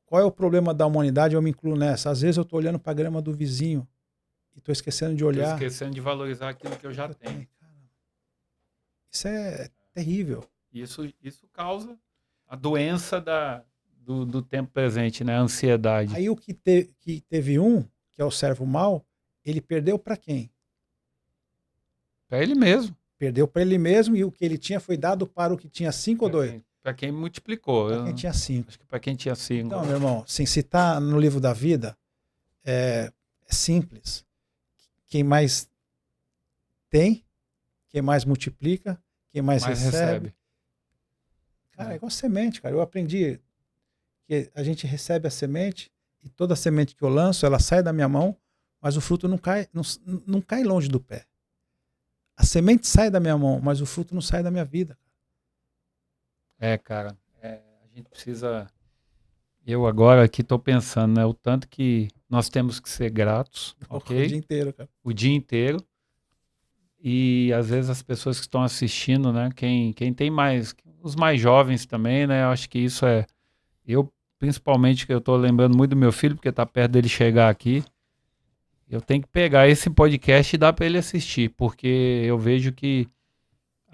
qual é o problema da humanidade? Eu me incluo nessa. Às vezes eu estou olhando para a grama do vizinho e estou esquecendo de olhar. Estou esquecendo de valorizar aquilo que eu já tenho. Isso é terrível. Isso causa a doença do tempo presente, né? A ansiedade. Aí o que teve que é o servo mau, ele perdeu para quem? Para ele mesmo. Perdeu para ele mesmo e o que ele tinha foi dado para o que tinha 5 ou 2? Para quem multiplicou. Para quem tinha 5. Acho que para quem tinha 5. Então, meu irmão, sem citar no livro da vida, é simples. Quem mais tem, quem mais multiplica, quem mais recebe. Cara, é igual semente, cara. Eu aprendi que a gente recebe a semente e toda semente que eu lanço, ela sai da minha mão, mas o fruto não cai longe do pé. A semente sai da minha mão, mas o fruto não sai da minha vida. Cara, a gente precisa... Eu agora aqui estou pensando, né? O tanto que nós temos que ser gratos, ok? O dia inteiro, cara. O dia inteiro. E às vezes as pessoas que estão assistindo, né? Quem tem mais... Os mais jovens também, né? Eu acho que isso é... Eu, principalmente, que eu estou lembrando muito do meu filho, porque está perto dele chegar aqui. Eu tenho que pegar esse podcast e dar para ele assistir, porque eu vejo que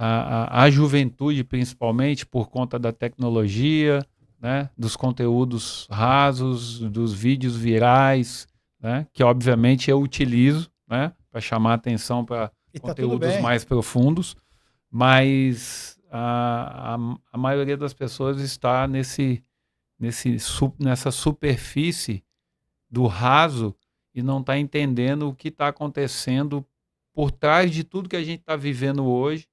a juventude, principalmente, por conta da tecnologia, né, dos conteúdos rasos, dos vídeos virais, né, que obviamente eu utilizo, né, para chamar atenção para conteúdos mais profundos, mas a maioria das pessoas está nessa superfície do raso e não está entendendo o que está acontecendo por trás de tudo que a gente está vivendo hoje,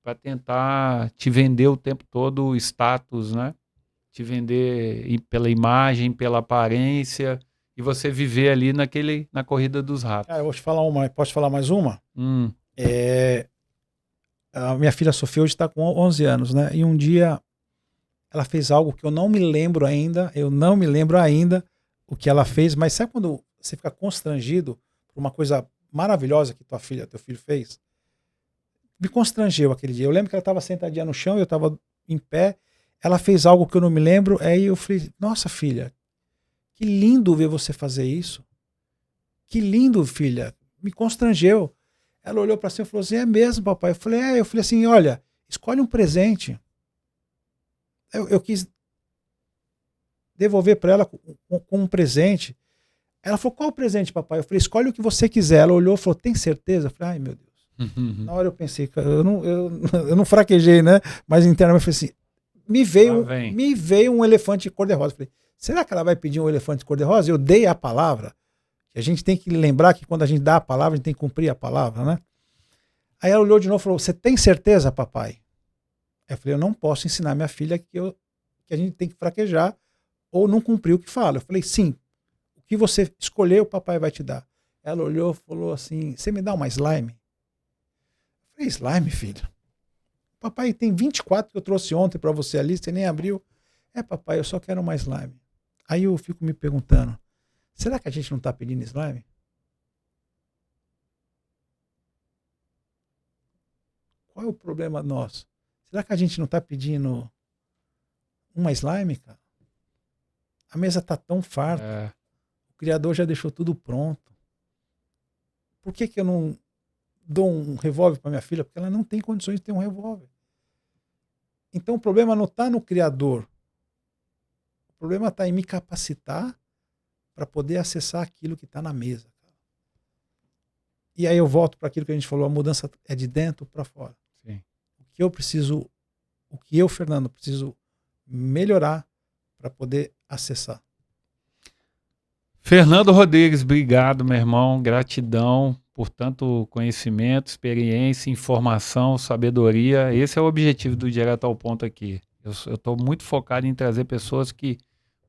para tentar te vender o tempo todo o status, né? Te vender pela imagem, pela aparência, e você viver ali na corrida dos ratos. Cara, eu vou te falar uma. Posso falar mais uma? A minha filha Sofia hoje está com 11 anos, né? E um dia ela fez algo que eu não me lembro ainda, o que ela fez, mas sabe quando você fica constrangido por uma coisa maravilhosa que teu filho fez? Me constrangeu aquele dia. Eu lembro que ela estava sentadinha no chão, eu estava em pé, ela fez algo que eu não me lembro, aí eu falei, nossa filha, que lindo ver você fazer isso. Que lindo, filha. Me constrangeu. Ela olhou para cima e falou assim, é mesmo, papai? Eu falei assim, olha, escolhe um presente. Eu quis devolver para ela com um presente. Ela falou, qual o presente, papai? Eu falei, escolhe o que você quiser. Ela olhou e falou, tem certeza? Eu falei, ai, meu Deus. Na hora eu pensei, eu não fraquejei, né? Mas internamente eu falei assim, me veio um elefante cor-de-rosa. Eu falei, será que ela vai pedir um elefante cor-de-rosa? Eu dei a palavra. A gente tem que lembrar que quando a gente dá a palavra, a gente tem que cumprir a palavra, né? Aí ela olhou de novo e falou, você tem certeza, papai? Eu falei, eu não posso ensinar minha filha que a gente tem que fraquejar ou não cumprir o que fala. Eu falei, sim, o que você escolher, o papai vai te dar. Ela olhou e falou assim, você me dá uma slime? Eu falei, slime, filho? Papai, tem 24 que eu trouxe ontem para você ali, você nem abriu. É, papai, eu só quero uma slime. Aí eu fico me perguntando, será que a gente não está pedindo slime? Qual é o problema nosso? Será que a gente não está pedindo uma slime, cara? A mesa está tão farta. O Criador já deixou tudo pronto. Por que eu não dou um revólver para minha filha? Porque ela não tem condições de ter um revólver. Então o problema não está no Criador. O problema está em me capacitar para poder acessar aquilo que está na mesa. E aí eu volto para aquilo que a gente falou, a mudança é de dentro para fora. Sim. O que eu, Fernando, preciso melhorar para poder acessar. Fernando Rodrigues, obrigado, meu irmão. Gratidão por tanto conhecimento, experiência, informação, sabedoria. Esse é o objetivo do Direto ao Ponto aqui. Eu estou muito focado em trazer pessoas que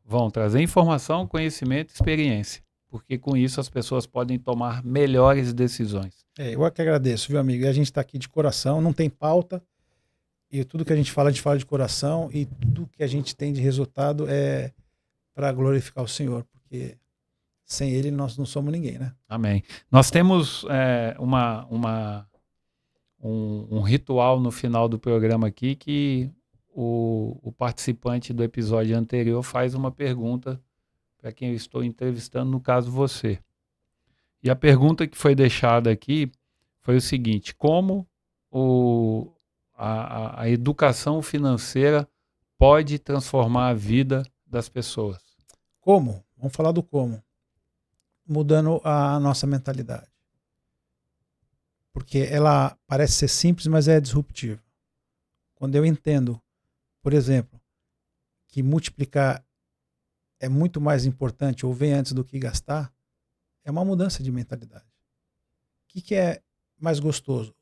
vão trazer informação, conhecimento e experiência. Porque com isso as pessoas podem tomar melhores decisões. Eu que agradeço, viu, amigo? E a gente está aqui de coração, não tem pauta. E tudo que a gente fala de coração. E tudo que a gente tem de resultado é para glorificar o Senhor. Porque sem Ele nós não somos ninguém, né? Amém. Nós temos um ritual no final do programa aqui que o participante do episódio anterior faz uma pergunta para quem eu estou entrevistando, no caso você. E a pergunta que foi deixada aqui foi o seguinte: como a educação financeira pode transformar a vida das pessoas? Como? Vamos falar do como. Mudando a nossa mentalidade. Porque ela parece ser simples, mas é disruptiva. Quando eu entendo, por exemplo, que multiplicar é muito mais importante ou vem antes do que gastar, é uma mudança de mentalidade. O que é mais gostoso?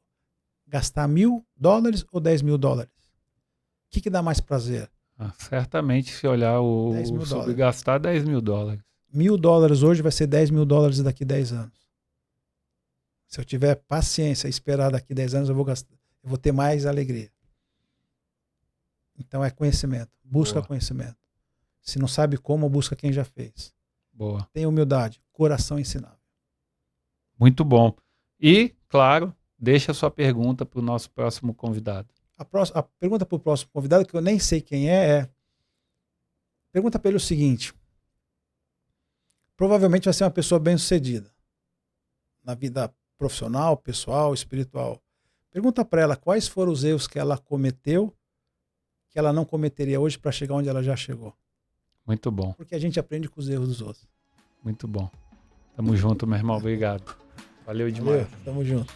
Gastar $1.000 ou $10.000? O que dá mais prazer? Certamente, se olhar sobre gastar $10.000. $1.000 hoje vai ser $10.000 daqui a 10 anos. Se eu tiver paciência e esperar daqui a 10 anos, eu vou ter mais alegria. Então é conhecimento. Busca conhecimento. Se não sabe como, busca quem já fez. Boa. Tem humildade. Coração ensinável. Muito bom. E, claro, deixa a sua pergunta para o nosso próximo convidado. A pergunta para o próximo convidado, que eu nem sei quem pergunta para ele o seguinte. Provavelmente vai ser uma pessoa bem-sucedida na vida profissional, pessoal, espiritual. Pergunta para ela quais foram os erros que ela cometeu que ela não cometeria hoje para chegar onde ela já chegou. Muito bom. Porque a gente aprende com os erros dos outros. Muito bom. Tamo junto, meu irmão. Obrigado. Valeu demais. Tamo junto.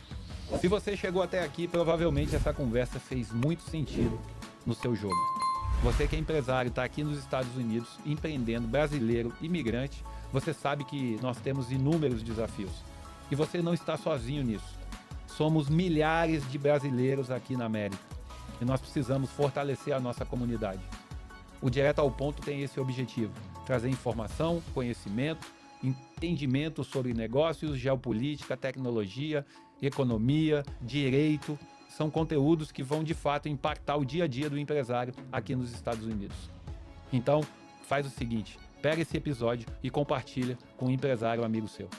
Se você chegou até aqui, provavelmente essa conversa fez muito sentido no seu jogo. Você que é empresário, está aqui nos Estados Unidos, empreendendo, brasileiro, imigrante, você sabe que nós temos inúmeros desafios. E você não está sozinho nisso. Somos milhares de brasileiros aqui na América. E nós precisamos fortalecer a nossa comunidade. O Direto ao Ponto tem esse objetivo: trazer informação, conhecimento, entendimento sobre negócios, geopolítica, tecnologia, economia, direito. São conteúdos que vão de fato impactar o dia a dia do empresário aqui nos Estados Unidos. Então, faz o seguinte: pega esse episódio e compartilha com um empresário amigo seu.